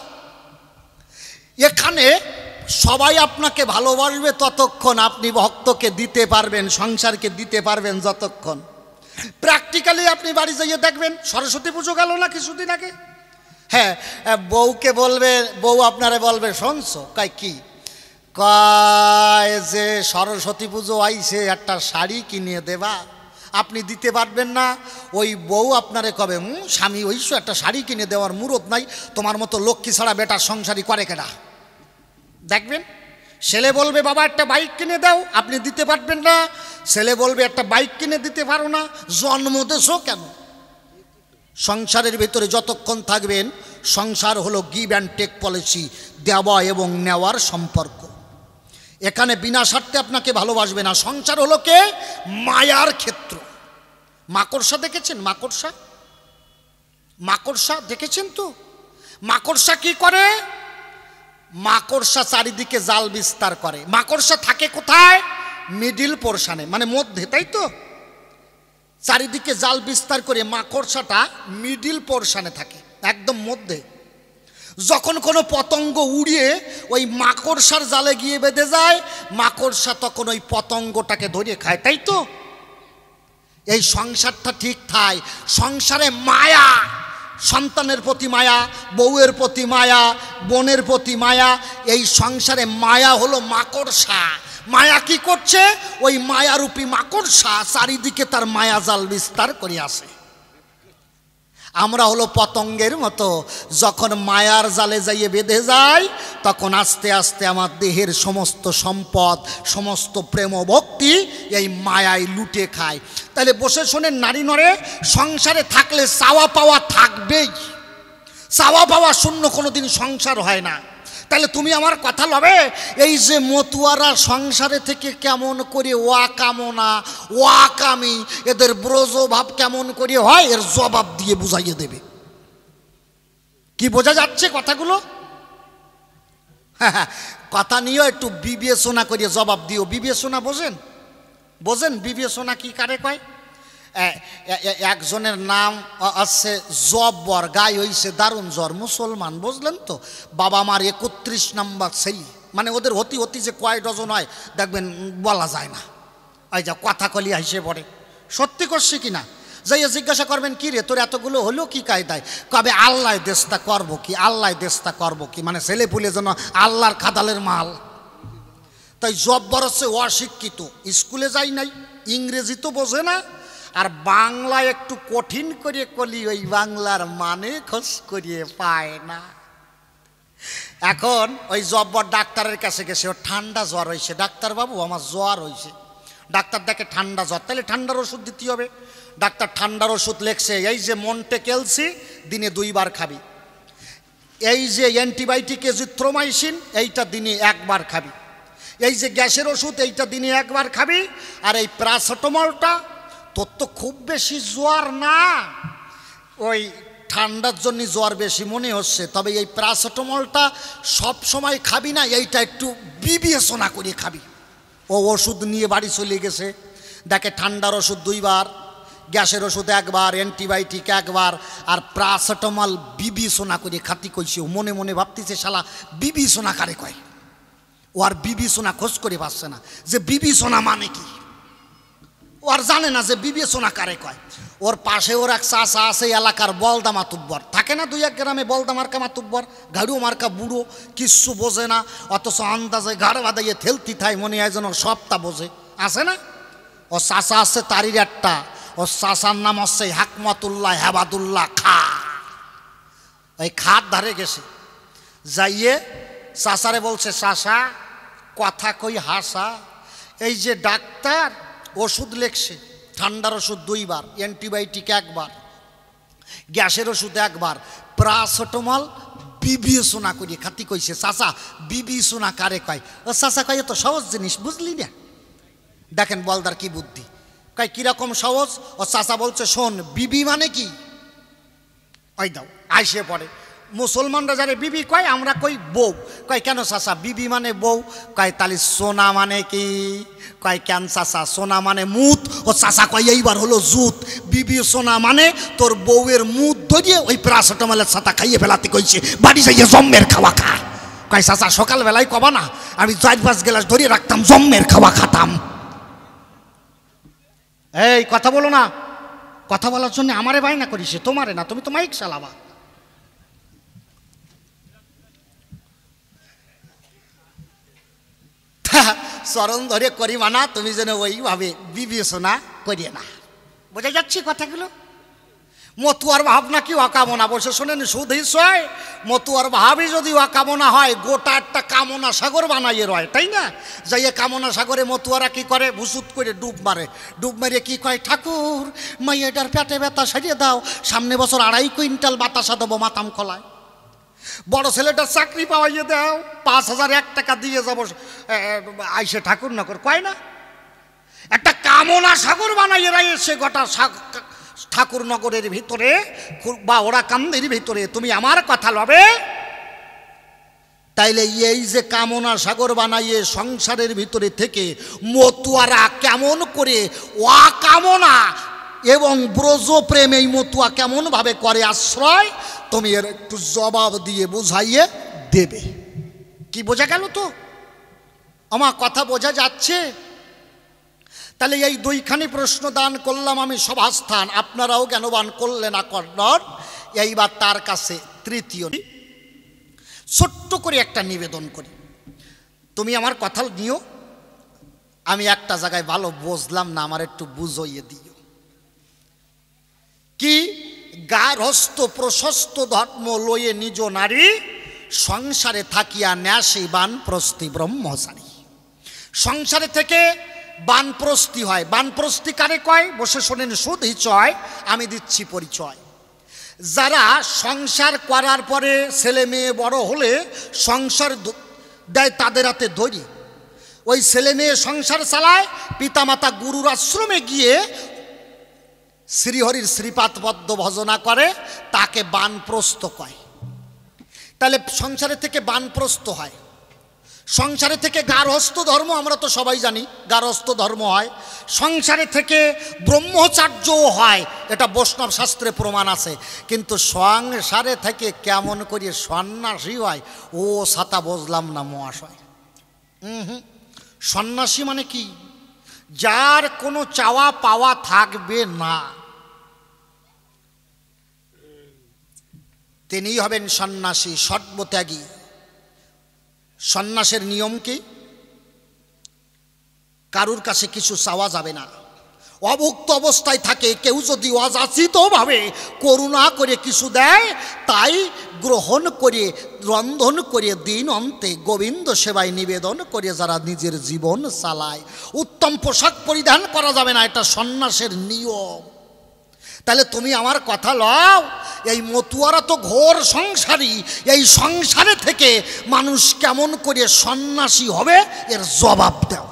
এখানে সবাই আপনাকে ভালোবাসবে ততক্ষণ আপনি ভক্তকে দিতে পারবেন, সংসারকে দিতে পারবেন যতক্ষণ। প্র্যাকটিক্যালি আপনি বাড়ি যাইয়ে দেখবেন, সরস্বতী পুজো গেল না কিছুদিন আগে? হ্যাঁ, বউকে বলবে, বউ আপনারে বলবে, শুনছো? কয় কি? কয় যে সরস্বতী পুজো আইছে, একটা শাড়ি কিনে দেবা। আপনি দিতে পারবেন না, ওই বউ আপনারে কবে স্বামী ওইসব একটা শাড়ি কিনে দেওয়ার মুরত নাই, তোমার মতো লক্ষ্মী ছাড়া বেটার সংসারই করে কেডা। দেখবেন ছেলে বলবে বাবা একটা বাইক কিনে দাও, আপনি দিতে পারবেন না। ছেলে বলবে একটা বাইক কিনে দিতে পারো না, জন্ম দেশও কেন। সংসারের ভিতরে যতক্ষণ থাকবেন, সংসার হলো গিভ অ্যান্ড টেক পলিসি, দেওয়া এবং নেওয়ার সম্পর্ক। এখানে বিনা স্বার্থে আপনাকে ভালোবাসবে না। সংসার হলো কে মায়ার ক্ষেত্র। মাকড়সা দেখেছেন? মাকড়সা, মাকড়সা দেখেছেন তো? মাকড়সা কি করে? মাকড়সা চারিদিকে জাল বিস্তার করে। মাকড়সা থাকে কোথায়? মিডিল পোর্শনে, মানে মধ্যে, তাই তো? চারিদিকে জাল বিস্তার করে মাকড়সাটা মিডিল পোর্শনে থাকে, একদম মধ্যে। যখন কোনো পতঙ্গ উড়িয়ে ওই মাকড়সার জালে গিয়ে বেঁধে যায়, মাকড়সা তখন ওই পতঙ্গটাকে ধরে খায়, তাই তো? এই সংসারটা ঠিক তাই। সংসারে মায়া, সন্তানের প্রতি মায়া, বউয়ের প্রতি মায়া, বোনের প্রতি মায়া। এই সংসারে মায়া হলো মাকড়সা। মায়া কি করছে? ওই মায়ারূপী মাকড়সা চারিদিকে তার মায়া জাল বিস্তার করে আসে। আমরা হলো পতঙ্গের মতো, যখন মায়ার জালে যাইয়ে বেঁধে যায়, তখন আস্তে আস্তে আমার দেহের সমস্ত সম্পদ, সমস্ত প্রেম ভক্তি এই মায়ায় লুটে খায়। তাহলে বসে শোনেন নারী নরে, সংসারে থাকলে চাওয়া পাওয়া থাকবেই। চাওয়া পাওয়া শূন্য কোনোদিন সংসার হয় না। তাহলে তুমি আমার কথা লবে, এই যে মতুয়ারা সংসারে থেকে কেমন করে ওয়াকামনা ওয়াকামি, এদের ব্রজ ভাব কেমন করে হয়, এর জবাব দিয়ে বুঝাইয়ে দেবে। কি বোঝা যাচ্ছে কথাগুলো? হ্যাঁ, কথা নিয়েও একটু বিবেচনা করিয়ে জবাব দিও। বিবেচনা বোঝেন? বোঝেন বিবেচনা কি কারে কয়? একজনের নাম আছে জব্বর, গায়ে হইছে দারুণ জ্বর, মুসলমান, বুঝলেন তো? বাবা মার 31 নম্বর ছেলে, মানে ওদের হতি হতি যে কয় ডজন হয় দেখবেন বলা যায় না। এই যা কথা কলি হাসে পড়ে, সত্যি করছে কিনা যাইয়া জিজ্ঞাসা করবেন, কি রে তোর এতগুলো হলো কি কায়দায়? কবে আল্লাহ দেশটা করবো কি, আল্লাহ দেশটা করবো কি, মানে ছেলে পুলে যেন আল্লাহর খাদালের মাল। তাই জব্বর হচ্ছে অশিক্ষিত, স্কুলে যাই নাই, ইংরেজি তো বোঝে না, আর বাংলা একটু কঠিন করে কলি ওই বাংলার মানে খোঁজ করিয়ে পায় না। এখন ওই জব্বর ডাক্তারের কাছে গেছে, ওর ঠান্ডা জ্বর হয়েছে। ডাক্তার বাবু আমার জ্বর হয়েছে। ডাক্তার দেখে ঠান্ডা জ্বর, তাহলে ঠান্ডার ওষুধ দিতে হবে। ডাক্তার ঠান্ডার ওষুধ লেখছে, এই যে মন্টেকেলসি দিনে 2 বার খাবি, এই যে অ্যান্টিবায়োটিক এজিথ্রোমাইসিন এইটা দিনে 1 বার খাবি, এই যে গ্যাসের ওষুধ এইটা দিনে 1 বার খাবি, আর এই প্যারাসিটামলটা, তোর তো খুব বেশি জ্বর না, ওই ঠান্ডার জন্য জ্বর বেশি মনে হচ্ছে, তবে এই প্যারাসিটামলটা সব সময় খাবি না, এইটা একটু বিবেচনা করে খাবি। ও ওষুধ নিয়ে বাড়ি চলে গেছে। দেখে ঠান্ডার ওষুধ 2 বার, গ্যাসের ওষুধ 1 বার, অ্যান্টিবায়োটিক 1 বার, আর প্যারাসিটামল বিবেচনা করে খাতি কইছে। ও মনে মনে ভাবতেছে শালা বিবেচনা কারে কয়। ও আর বিবেচনা খোঁজ করে পাচ্ছে না যে বিবেচনা মানে কি। ও আর জানে না যে বিবেচনা কারে কয়। ওর পাশে ওর এক চাচা আছে, এলাকার বলদা মাতুব্বর, থাকে না 2-1 গ্রামে বলদা মার্কা মাতুব্বর, ঘাড়ু মার্কা বুড়ো, কিচ্ছু বোঝে না, অথচ আন্দাজে ঘাড় বাঁধাইয়ে ঠেলতি থাই, মনে হয় যেন সবটা বোঝে, আছে না? ও চাচা আছে তারির একটা, ও চাচার নাম হচ্ছে হাকমাতুল্লাহ হেবাদুল্লাহ খা। ওই খাট ধারে গেছে, যাইয়ে চাচারে বলছে, চাচা কথা কই হাসা, এই যে ডাক্তার ওষুধ লেখছে, ঠান্ডার ওষুধ 2 বার, অ্যান্টিবায়োটিক 1 বার, গ্যাসের ওষুধ 1 বার, প্যারাসিটামল বিবেচনা করিয়ে খাতি কইছে। চাচা বিবেচনা কারে কয়? ও চাচা কয় এত সহজ জিনিস বুঝলি না। দেখেন বলদার কি বুদ্ধি, কয় কিরকম সহজ? ও চাচা বলছে, শোন বিবি মানে কি? ওই দাও আইসে পড়ে। মুসলমানরা যারে বিবি কয়, আমরা কই বউ। কয় কেন চাচা বিবি মানে বউ? কয় তাহলে সোনা মানে কি? কয় কেন চাচা সোনা মানে মুত? ও চাচা কয় এইবার হলো জুত। বিবি সোনা মানে তোর বউয়ের মুত ধরিয়ে ওই প্যারাসিটামলের ছাতা খাইয়ে ফেলাতে কইছে, বাড়ি যাইয়ে জম্মের খাওয়া খা। কয় চাচা সকালবেলায় কবা না আমি 4-5 গ্লাস ধরিয়ে রাখতাম, জম্মের খাওয়া খাতাম। এই কথা বলো না, কথা বলার জন্য আমারে বায়না করিস, তোমারে না, তুমি তো মাইক চালাবা। চরণ ধরে করি মানা, তুমি যেন ওইভাবে বিবেচনা করিয়ে না। বোঝা যাচ্ছে কথাগুলো? মতুয়ার ভাব নাকি অকামনা, বসে শোনেন সুধীশয়, মতুয়ার ভাবই যদি অকামনা হয় গোটা একটা কামনা সাগর বানাইয়ে রয়, তাই না? যাইয়ে কামনা সাগরে মতুয়ারা কি করে, ভুসুত করে ডুব মারে, ডুব মারিয়ে কি কয়, ঠাকুর মাইয়াটার পেটে ব্যথা সারিয়ে দাও, সামনে বছর 2.5 কুইন্টাল বাতাসা দেবো মাতাম খোলায়, বড় ছেলেটার চাকরি পাওয়াইয়ে দাও, 5001 টাকা দিয়ে যাবো আইসে ঠাকুর নগর, কয় না? একটা কামনা সাগর বানাইয়ে রায় সে গোটা ঠাকুর নগরের ভিতরে বা ওরা কান্দের ভিতরে। তুমি আমার কথা লবে, তাইলে এই যে কামনা সাগর বানাইয়ে সংসারের ভিতরে থেকে মতুয়ারা কেমন করে অকামনা এবং ব্রজ প্রেম এই মতুয়া কেমন ভাবে করে আশ্রয়, তুমি এর একটু জবাব দিয়ে বুঝাইয়ে দেবে। কি বোঝা গেল তো? আমার কথা বোঝা যাচ্ছে? তাহলে এই 2খানি প্রশ্ন দান করলাম আমি সভাস্থান, আপনারাও জ্ঞানবান করলেন আকর্ণর। এইবার তার কাছে তৃতীয় ছোট্ট করে একটা নিবেদন করি, তুমি আমার কথা নিও, আমি একটা জায়গায় ভালো বুঝলাম না, আমার একটু বুঝইয়ে দিও। কি গার্হস্থ প্রশস্ত ধর্ম লয়ে নিজ নারী, সংসারে থাকিয়া ন্যাসী বানপ্রস্থি ব্রহ্মচারী। সংসারে থেকে বানপ্রস্থি হয়। বানপ্রস্থি কারে কয়? বসে শোনেন সুধীচয়, আমি দিচ্ছি পরিচয়। যারা সংসার করার পরে ছেলে মেয়ে বড় হলে সংসার দেয় তাদের হাতে ধরি, ওই ছেলে মেয়ে সংসার চালায়, পিতামাতা গুরুর আশ্রমে গিয়ে শ্রীহরির শ্রীপাদ পদ্ম ভজনা করে, তাকে বানপ্রস্থ কয়। তাহলে সংসারে থেকে বানপ্রস্থ হয়। সংসারে থেকে গার্হস্থ ধর্ম, আমরা তো সবাই জানি গার্হস্থ ধর্ম হয়। সংসারে থেকে ব্রহ্মচার্যও হয়, এটা বৈষ্ণব শাস্ত্রে প্রমাণ আছে। কিন্তু সংসারে থেকে কেমন করে সন্ন্যাসী হয়, ও সাতা বুঝলাম না মহাশয়। সন্ন্যাসী মানে কি? যার কোনো চাওয়া পাওয়া থাকবে না, তিনিই হবেন সন্ন্যাসী, সর্বত্যাগী। সন্ন্যাসের নিয়ম কি? কারুর কাছে কিছু চাওয়া যাবে না। অভুক্ত অবস্থায় থাকে কেউ যদি অযাচিতভাবে করুণা করে কিছু দেয়, তাই গ্রহণ করে রন্ধন করে দিন অন্তে গোবিন্দ সেবায় নিবেদন করে যারা নিজের জীবন চালায়। উত্তম পোশাক পরিধান করা যাবে না, এটা সন্ন্যাসের নিয়ম। তাহলে তুমি আমার কথা লও, এই মতুয়ারা তো ঘোর সংসারী, এই সংসারে থেকে মানুষ কেমন করে সন্ন্যাসী হবে এর জবাব দাও।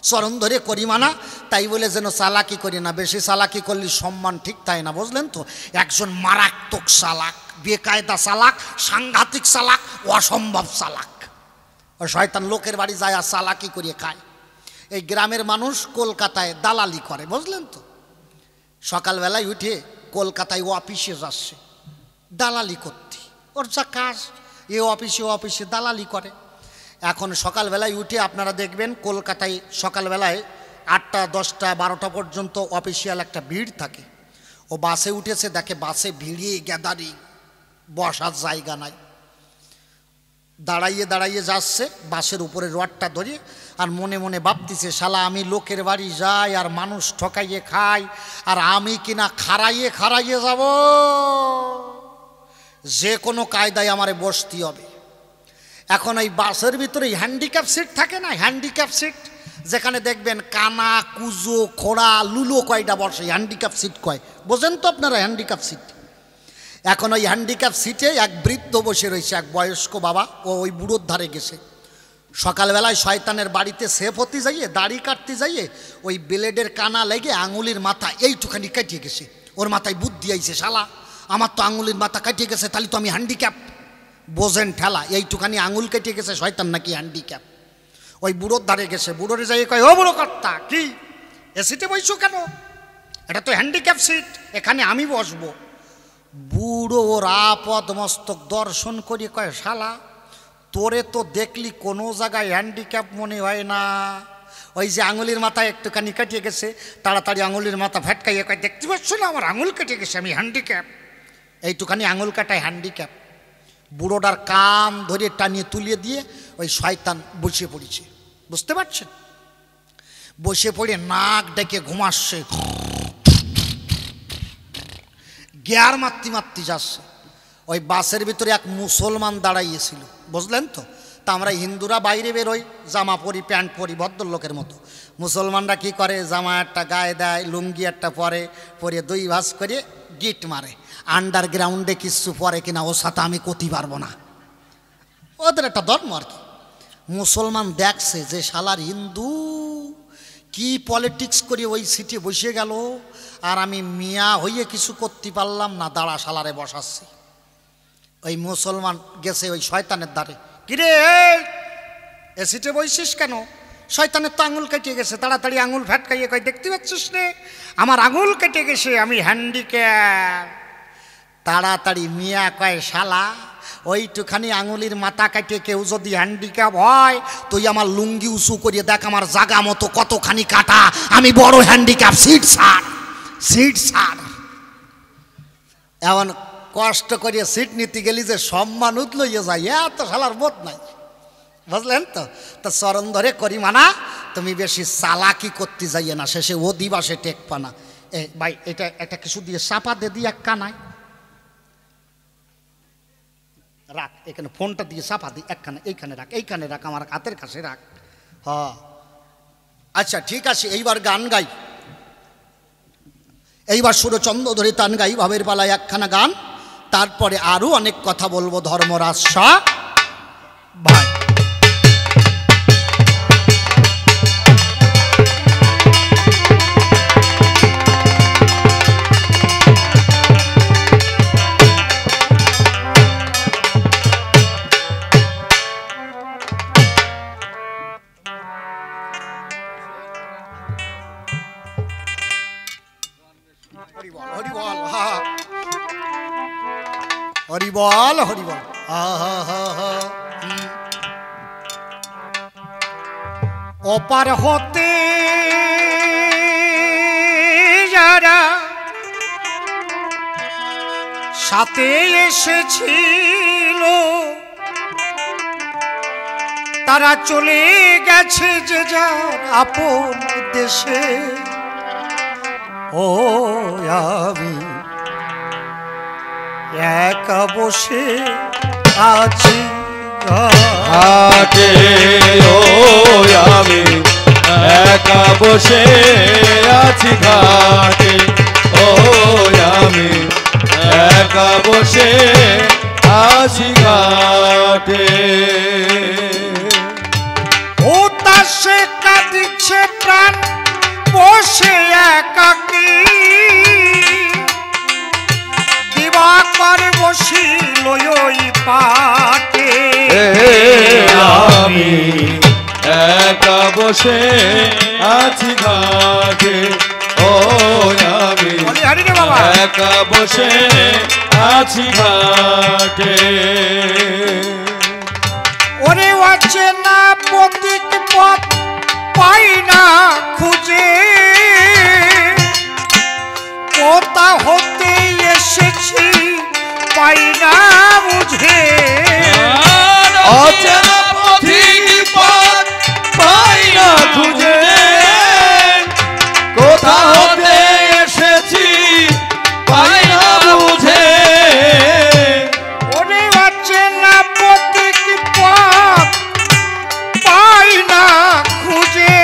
চরণ ধরে করি মানা, তাই বলে যেন চালাকি করি না, বেশি চালাকি করলে সম্মান ঠিক তাই না, বুঝলেন তো? একজন মারাত্মক চালাক, বেকায়দা চালাক, সাংঘাতিক চালাক, অসম্ভব চালাক। ও শয়তান লোকের বাড়ি যায় আর চালাকি করিয়ে খায়। এই গ্রামের মানুষ কলকাতায় দালালি করে, বুঝলেন তো? সকালবেলায় উঠে কলকাতায় অফিসে যাচ্ছে দালালি করতে, ওর যা কাজ, এ অফিসে অফিসে দালালি করে। এখন সকালবেলায় উঠে আপনারা দেখবেন কলকাতায় সকালবেলায় 8টা 10টা 12টা পর্যন্ত অফিসিয়াল একটা ভিড় থাকে। ও বাসে উঠেছে, দেখে বাসে ভিড়িয়ে গ্যাদারিং, বসার জায়গা নাই, দাঁড়াইয়ে দাঁড়াইয়ে যাচ্ছে বাসের উপরে রডটা ধরে, আর মনে মনে ভাবতেছে, শালা আমি লোকের বাড়ি যাই আর মানুষ ঠকাইয়ে খাই, আর আমি কিনা খাড়াইয়ে খাড়াইয়ে যাব, যে কোনো কায়দায় আমারে বসতে হবে। এখন এই বাসের ভিতরে হ্যান্ডিক্যাপ সিট থাকে না, হ্যান্ডিক্যাপ সিট, যেখানে দেখবেন কানা কুজো খোড়া লুলো কয়টা বসে, হ্যান্ডিক্যাপ সিট কয়, বোঝেন তো আপনারা হ্যান্ডিক্যাপ সিট। এখন ওই হ্যান্ডিক্যাপ সিটে এক বৃদ্ধ বসে রয়েছে, এক বয়স্ক বাবা, ও ওই বুড়োর ধারে গেছে। সকালবেলায় শয়তানের বাড়িতে সেফ হতে যাইয়ে, দাড়ি কাটতে যাইয়ে, ওই ব্লেডের কানা লেগে আঙুলির মাথা এইটুখানি কাটিয়ে গেছে। ওর মাথায় বুদ্ধি আইছে, শালা আমার তো আঙুলির মাথা কাটিয়ে গেছে, তাহলে তো আমি হ্যান্ডিক্যাপ, বোঝেন ঠেলা, এইটুখানি আঙুল কেটে গেছে, শয়তান নাকি হ্যান্ডিক্যাপ। ওই বুড়োর ধারে গেছে, বুড়োরে যাই কয়, ও বুড়ো কর্তা, কি এ সিটে বসছো কেন? এটা তো হ্যান্ডিক্যাপ সিট, এখানে আমি বসবো। বুড়ো ওর আপদ মস্তক দর্শন করি কয়, শালা তোরে তো দেখলি কোনো জায়গায় হ্যান্ডিক্যাপ মনে হয় না। ওই যে আঙুলির মাথায় একটুখানি কাটিয়ে গেছে, তাড়াতাড়ি আঙুলির মাথা ফ্যাটকাইয়ে কয়, দেখতে পাচ্ছ না আমার আঙুল কেটে গেছে, আমি হ্যান্ডিক্যাপ, এইটুখানি আঙুল কাটায় হ্যান্ডিক্যাপ। বুড়োটার কান ধরে টানিয়ে তুলিয়ে দিয়ে ওই শয়তান বসে পড়েছে, বুঝতে পারছেন? বসে পড়ে নাক ডেকে ঘুমাচ্ছে, গিয়ার মারতে মারতে যাচ্ছে। ওই বাসের ভিতরে এক মুসলমান দাঁড়াইয়েছিল, বুঝলেন তো। তা আমরা হিন্দুরা বাইরে বেরোই, জামা পরি, প্যান্ট পরি ভদ্রলোকের মতো। মুসলমানরা কি করে, জামা একটা গায়ে দেয়, লুঙ্গি একটা পরে, পরে দুই ভাঁজ করে গিট মারে। আন্ডারগ্রাউন্ডে কিছু পরে কিনা ওর সাথে আমি করতে পারবো না, ওদের একটা ধর্ম আর কি। মুসলমান দেখছে যে শালার হিন্দু কি পলিটিক্স করে ওই সিটে বসে গেল, আর আমি মিয়া হইয়ে কিছু করতে পারলাম না, দাঁড়া শালারে বসাচ্ছি। ওই মুসলমান গেছে ওই শয়তানের দ্বারে, কিরে এ সিটে বসিস কেন? শয়তানের তো আঙুল কেটে গেছে। তাড়াতাড়ি আঙুল ফ্যাটকাইয়ে কয়, দেখতে পাচ্ছিস রে আমার আঙুল কেটে গেছে, আমি হ্যান্ডিক্যাপ। তাড়াতাড়ি মিয়া কয়, শালা ওইটুখানি আঙুলির মাথা কাটে কেউ যদি হ্যান্ডিক্যাপ হয়, তুই আমার লুঙ্গি উঁচু করিয়ে দেখ আমার জাগা মতো কতখানি কাটা, আমি বড় হ্যান্ডিক্যাপ, সিট ছাড়, সিট ছাড়। এমন কষ্ট করিয়ে সিট নিতে গেলি যে সম্মান উঠলইয়ে যায়, এত শালার বোধ নাই, বুঝলেন তো। তা চরণ ধরে করি মানা, তুমি বেশি চালাকি করতে যাইয়ে না, শেষে ও দিবাসে টেক পানা। এ ভাই এটা একটা কিছু দিয়ে চাপা দে দিয়ে এক কানায় রাখ, এখানে ফোনটা দিয়ে চাপা দি একখানে, এইখানে রাখ, এইখানে রাখ, আমার হাতের কাছে রাখ। হ্যাঁ আচ্ছা ঠিক আছে, এইবার গান গাই, এইবার সুরচন্দ্র ধরে তান গাই, ভাবের পালায় একখানা গান, তারপরে আরো অনেক কথা বলবো ধর্মরাজ শাহ ভাই। হরিবল হরিবল, অপার হতে যারা সাথে এসেছিল, তারা চলে গেছে যে যার আপন দেশে। ও আমি একা বসে আছি ঘাটে, ও আমি একা বসে আছি ঘাটে, ও আমি একা বসে আছি ঘাটে। ও তার সে কাঁদিচ্ছে প্রাণ বসে একাকী, দিবাকর বসিল ওই পাটে। আমি একা বসে আছি ঘাটে, ও আমি একা বসে আছি ঘাটে। ওরে অচেনা প্রতীক পথ পাই না খুঁজে, কোথা হতে এসেছি পাই না বুঝে। অচেনা পথিক পথ পাই না খুঁজে, কোথা হতে এসেছি পাই না বুঝে। ওরে অচেনা প্রতীক পথ পাই না খুঁজে,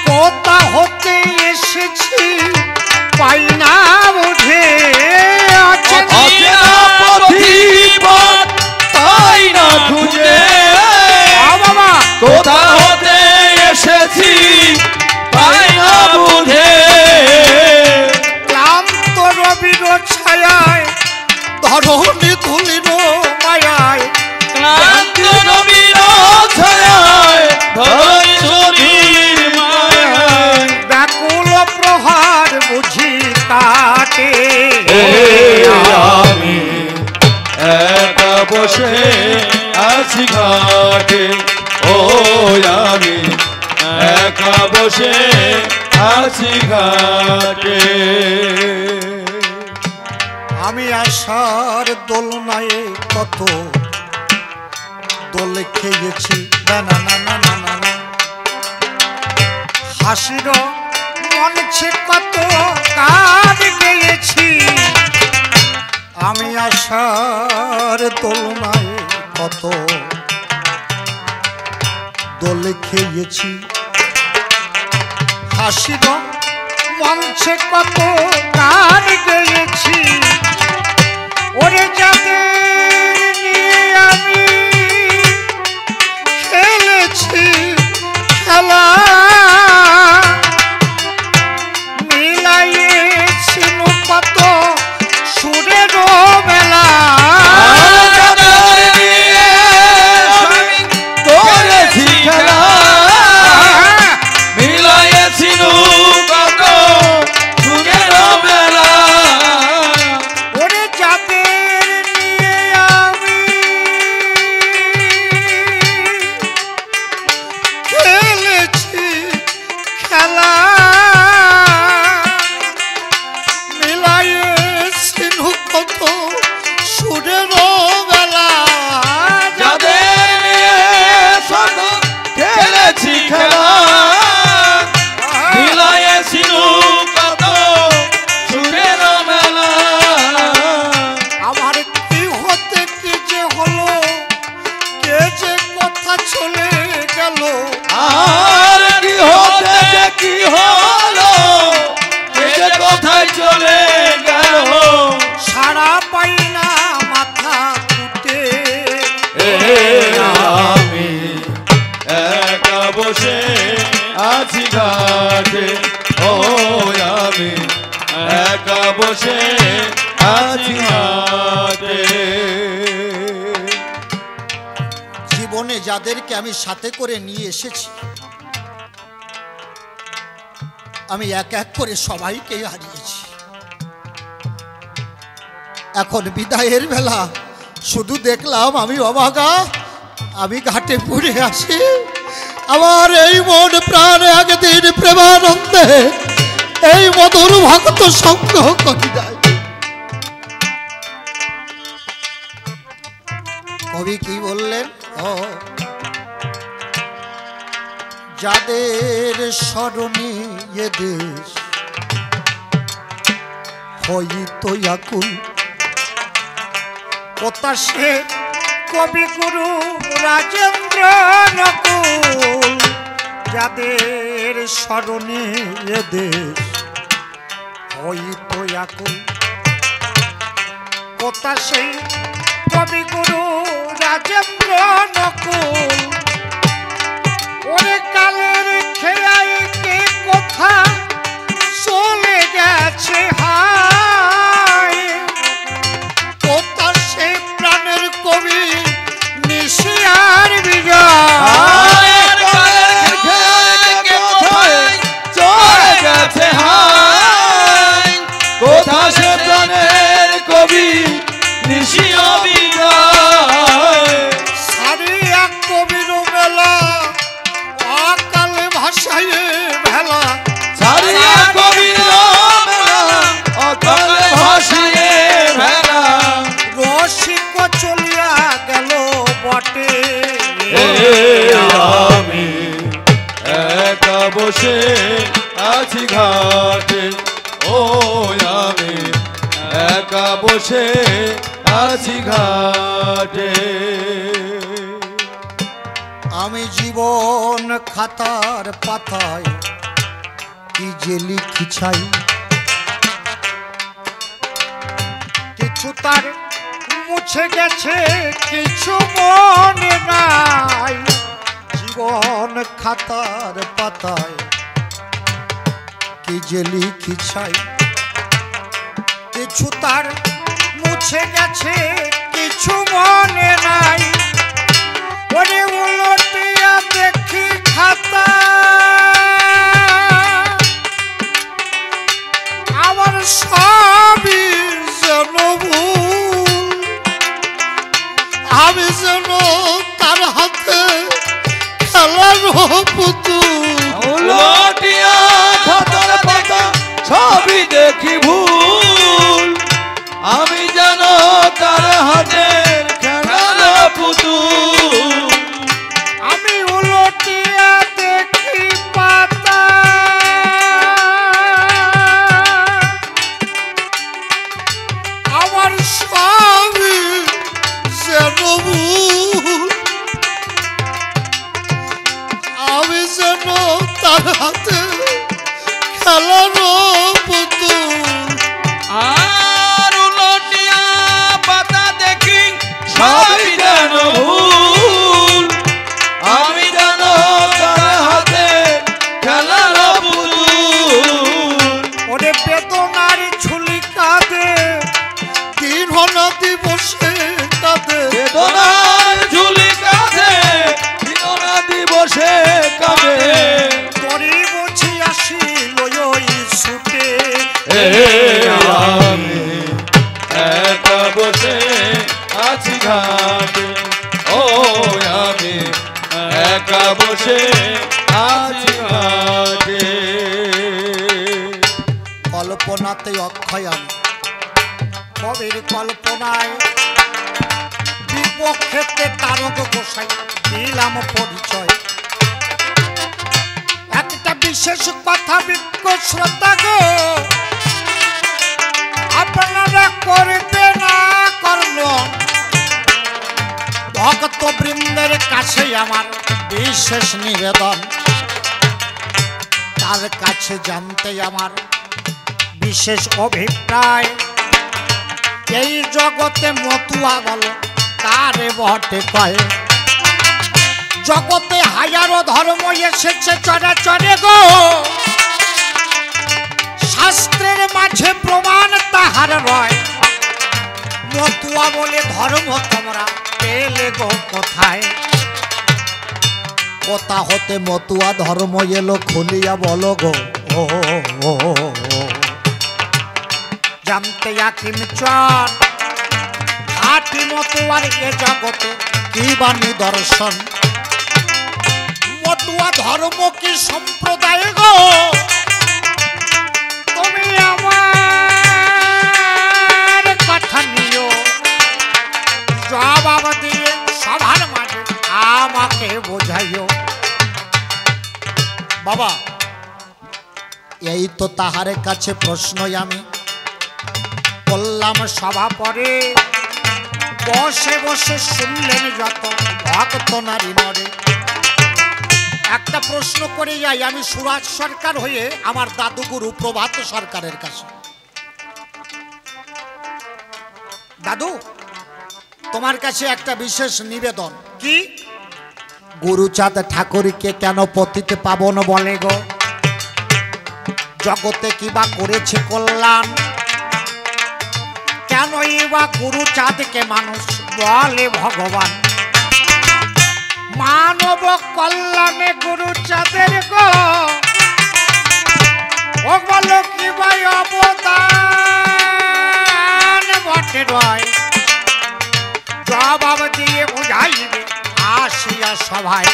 কোথা হতে এসেছি পাই না বুঝে। অচেনা পথিক পথ পাই না খুঁজে, কোথা হতে এসেছি পাই না বুঝে। ক্লান্ত রবির ছায়ায় ধরণী ধুলির মায়ায়, ক্লান্ত রবির ছায়ায় ধরণীর মায়ায়, ব্যাকুল প্রহার বুঝি কাটে। আমি একা বসে আছি ঘাটে, ও আমি একা বসে আছি ঘাটে। আমি আশার দোলনায় কত দোল খেয়েছি, না না না না না না, হাসির মঞ্চে কত গান গেয়েছি, আমি আশার দোলনায় কত দোল খেয়েছি। হাসির মঞ্চে কত গান গেয়েছি, ওরে যাদের নিয়ে আমি খেলেছি খেলা, মিলাইয়েছি কত সুরের মেলা। জীবনে যাদেরকে আমি সাথে করে নিয়ে এসেছি, আমি এক এক করে সবাইকে হারিয়েছি। এখন বিদায়ের বেলা শুধু দেখলাম আমি অভাগা, আমি ঘাটে পুড়ে আসি। আমার এই মন প্রাণ একদিন প্রেমানন্দে এই মধুর ভক্ত সঙ্গ করি নাই। কবি কি বললেন? যাদের স্মরণে এ দেশ হইতো আকুল, কথা সে কবিগুরু রাজেন্দ্র নকুল। যাদের স্মরণে এ দেশ হইতো আকুল, কথা সেই কবিগুরু রাজেন্দ্র নকুল। ওরে কালের খেয়াই কে কথা চলে গেছে হায়, কথা সে প্রাণের কবি নিশিয়ার বিজয়। কথা সে প্রাণের কবি নিশিয়া বিজয়। সারিয়া কবির মেলা অকাল ভাষায় ভেলা, সারিয়া কবির মেলা অকাল ভাষায় ভেলা। রসিক চলিয়া গেল বটে, আমি একা বসে আছি ঘাটে। ও আমি একা বসে আছি ঘাটে। আমি জীবন খাতার পাতায় কি যে লিখি চাই, কিছু তার মুছে গেছে কিছু মনে নাই। জীবন খাতার পাতায় কি যে লিখি চাই, কিছু তার মুছে গেছে কিছু মনে নাই। ওরে উলটিয়া দেখি খাতা, আমার সবই যেন ভুল। আমি যেন তার হাতে খেলার পুতুল। উলটিয়া খাতার পাতা সবই দেখি ভুল, আমি যেন তার হাতের খেলার পুতুল। আমি উলটিয়া দেখি পাতা, খেলার পুতুল। আর উলটিয়া পাতা দেখি সবই যেন ভুল, আমি যেন তার হাতে খেলার পুতুল। ওরে বেদনার ঝুলি কাঁদে, দিন হল দিবসে কাঁদে, বেদনার ঝুলি কাঁধে দিননা দিবসে কাঁদে। তরি বুঝি আসিল ওই ছুটে, আমি একা বসে আছি ঘাটে, ও আমি একা বসে আছি ঘাটে। কল্পনাতে অক্ষয় আমি, কবির কল্পনায় বিপক্ষেতে তারক গোসাই দিলাম পরিচয়। একটা বিশেষ কথা বিজ্ঞ শ্রোতা গো, আপনারা করবে না করল, ভক্ত বৃন্দের কাছে আমার বিশেষ নিবেদন। তার কাছে জানতে আমার বিশেষ অভিপ্রায়। এই জগতে মতুয়া বলো কারে বটে কয়, জগতে হাজারো ধর্ম এসেছে চরাচরে গো, শাস্ত্রের মাঝে প্রমাণ তাহার রয়। মতুয়া বলে ধর্ম তোমরা পেলে গো কোথায়? কোথা হতে মতুয়া ধর্ম এলো খুলিয়া বলো গো। ও জানতে আকিম চর খাটি মতুয়ার এ জগতে কি বা নিদর্শন? মতুয়া ধর্ম কি সম্প্রদায় গো? তুমি আমার কথা নিও, জবাব দিয়ে সবার মাঝে আমাকে বোঝাইও। বাবা, এই তো তাহার কাছে প্রশ্নই আমি করলাম সভা পরে, বসে বসে শুনলেন যত ভক্ত নারী নরে। একটা প্রশ্ন করে যাই আমি সুরাজ সরকার হয়ে আমার দাদুগুরু প্রভাত সরকারের কাছে। দাদু, তোমার কাছে একটা বিশেষ নিবেদন। কি? গুরুচাঁদ ঠাকুরকে কেন পতিত পাবন বলে গো? জগতে কিবা করেছে কল্যাণ, কেনই বা গুরুচাঁদকে মানুষ বলে ভগবান? মানব কল্যাণে গুরুচাঁদের গো ও বলো কি ভাই অবদান বটে রয়। জবাব দিয়ে বুঝাইবে আসিয়া সভায়।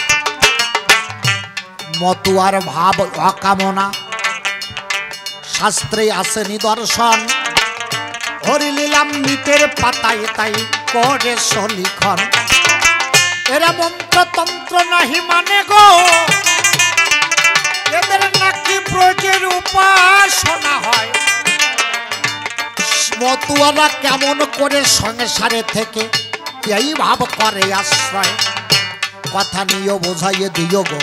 মতুয়ার ভাব অকামনা, শাস্ত্রে আছে নিদর্শন। হরিলীলামৃতের পাতায় তাই করে সলিখন। এরা মন্ত্রতন্ত্র নাহি মানে গো, এদের নাকি ব্রজের উপাসনা হয়। মতুয়ারা কেমন করে সংসারে থেকে এই ভাব করে আশ্রয়? কথা নিয়ে বোঝাইয়ে দিও গো,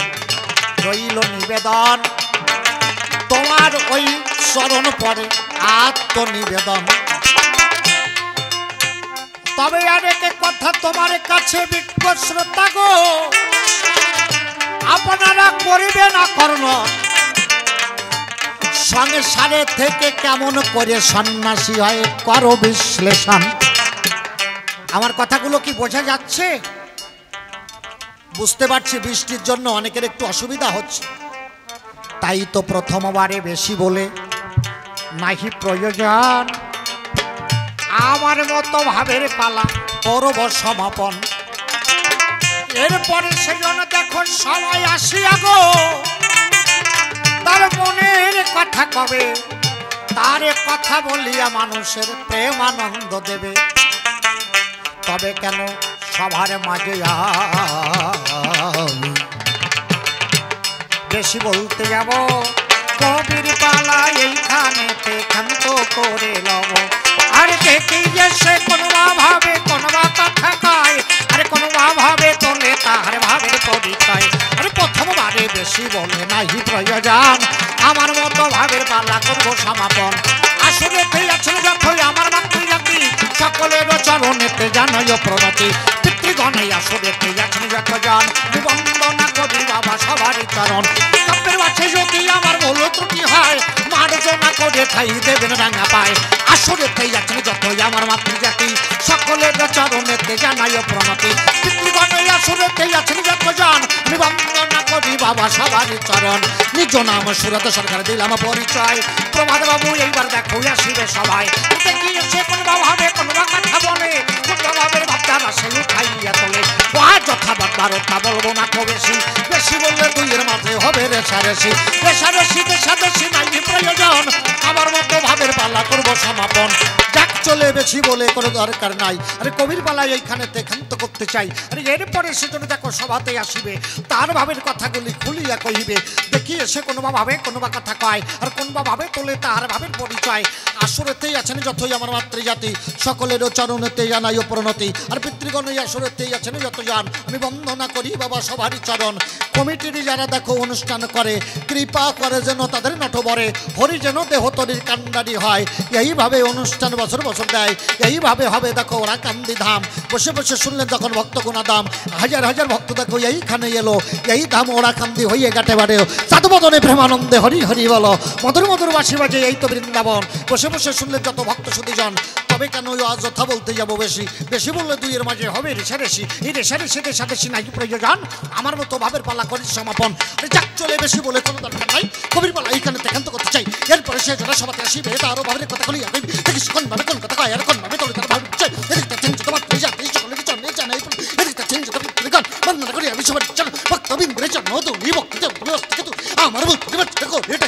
রইল নিবেদন তোমার ওই চরণ পরে আত্মনিবেদন। তবে আরেকে কথা তোমার কাছে বিজ্ঞ শ্রোতা গো, আপনারা করিবে না কর্ণ, সংসারে থেকে কেমন করে সন্ন্যাসী হয় করো বিশ্লেষণ। আমার কথাগুলো কি বোঝা যাচ্ছে? বুঝতে পারছি বৃষ্টির জন্য অনেকের একটু অসুবিধা হচ্ছে, তাই তো প্রথমবারে বেশি বলে নাহি প্রয়োজন। আমার মতো ভাবের পালা করব সমাপন। এরপরে সেই জন্য দেখো সবাই আসিয়া গো, তার মনের কথা কবে, তার কথা বলিয়া মানুষের প্রেম আনন্দ দেবে। তবে কেন সবার মাঝে আমি বেশি বলতে যাব? কবির পালা এইখানেতে ক্ষান্ত করে লব। আর দেখি যে সে কোনবা ভাবে কোনবা কথা কয়, আরে কোনবা ভাবে তোলে তাহার ভাবের পরিচয়। আরে প্রথমবার আরে বেশি বলে নাহি প্রয়োজন আমার মতো ভাবের পাল্লা করবো সমাপন আসলে আছেন যতই আমার মাতৃজাতি সকলের চরণেতে জানাই প্রণতি পিতৃগণে আসলে আছেন যতজন বন্দনা করি বাবা সবারই চরণ কাপের বাছে যদি আমার ভুল ত্রুটি হয় মার্জনা করে ঠাই দেবেন রাঙা পায় আসলে আছেন যতই আমার মাতৃজাতি সকলের চরণেতে জানাই প্রণতি পিতৃগণে আসলে আছেন যতজন বন্দনা করি বাবা সবারই চরণ নিজ নাম সুরত সরকার দিলাম পরিচয় প্রভাত বাবু এইবার দেখো আসিবে সবাই দেখিয়েছে কোন ভাবে কোন কথা বলে কোন ভাবের ভাবটা সে উঠাইয়া তোলে যথা বারোটা বলবো না তো বেশি বেশি বললে দুইয়ের মাঝে হবে রেশারেশি রেশারেশি দেশাদেশি নাই প্রয়োজন আমার মতো ভাবের পাল্লা করবো সমাপন যাক চলে বেশি বলে কোনো দরকার নাই আরে কবির পালায় এইখানে দেখান্ত করতে চাই আরে এরপরে সেজন্য দেখো সভাতে আসিবে তার ভাবের কথাগুলি খুলিয়া কহিবে দেখি এসে কোনো ভাবে কোনো বা কথা কয় আর কোন ভাবে তোলে তার ভাবের পরিচয় আসরেতেই আছেন যতই আমার মাতৃজাতি সকলেরও চরণেতে জানাই প্রণতি আর পিতৃগণই আসরেতেই আছেন যত যান আমি বন্দনা করি বাবা সবারই চরণ কমিটির যারা দেখো অনুষ্ঠান করে কৃপা করে যেন তাদের নটবরে হরি যেন দেহতরির কান্ডারি হয় এইভাবে অনুষ্ঠান বছর বছর দেয় এইভাবে হবে দেখো ওরা কান্দি ধাম বসে বসে শুনলেন যখন ভক্ত গুণাদাম হাজার হাজার ভক্ত দেখো এইখানে এলো এই ধাম ওরা কান্দি হইয়ে গাটে বাড়ে সাধুবদনে প্রেমানন্দে হরি হরি বলো মধুর মধুর বাসি বাজে এই তো বৃন্দাবন বসে বসে শুনলেন যত ভক্ত সুদীজন তবে কেন আজ যথা বলতে যাবো বেশি বেশি বললে দুইয়ের মাঝে হবে রেশারেশি এই রেশারেশি দেশাদেশি নাই প্রয়োজন আমার মতো ভাবের পালা করি সমাপন যাক চলে বেশি বলে কোনো দরকার নাই কবির পালা এইখানে দেখান্ত করতে চাই এরপরে সে যারা সবাতে আসিবে তারও ভাবের কথা বলি দেখিস কোন ভাবে কোন কথা কয় আর কোন ভাবে তোলে তার ভাবে চাই এদিকটা চেঞ্জ তোমার যাতে সকলের জন্য জানাই এদিকটা চেঞ্জ তোমার গান বন্দনা করি আমি সবার জন্য ভক্তবৃন্দের জন্য তুমি ভক্তি কিন্তু আমার দেখো এটা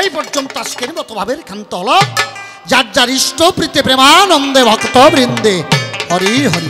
এই পর্যন্ত আজকের মতো ভাবের খান্ত হলো যার যার ইষ্ট প্রীতি প্রেমানন্দে ভক্ত বৃন্দে হরি হরি।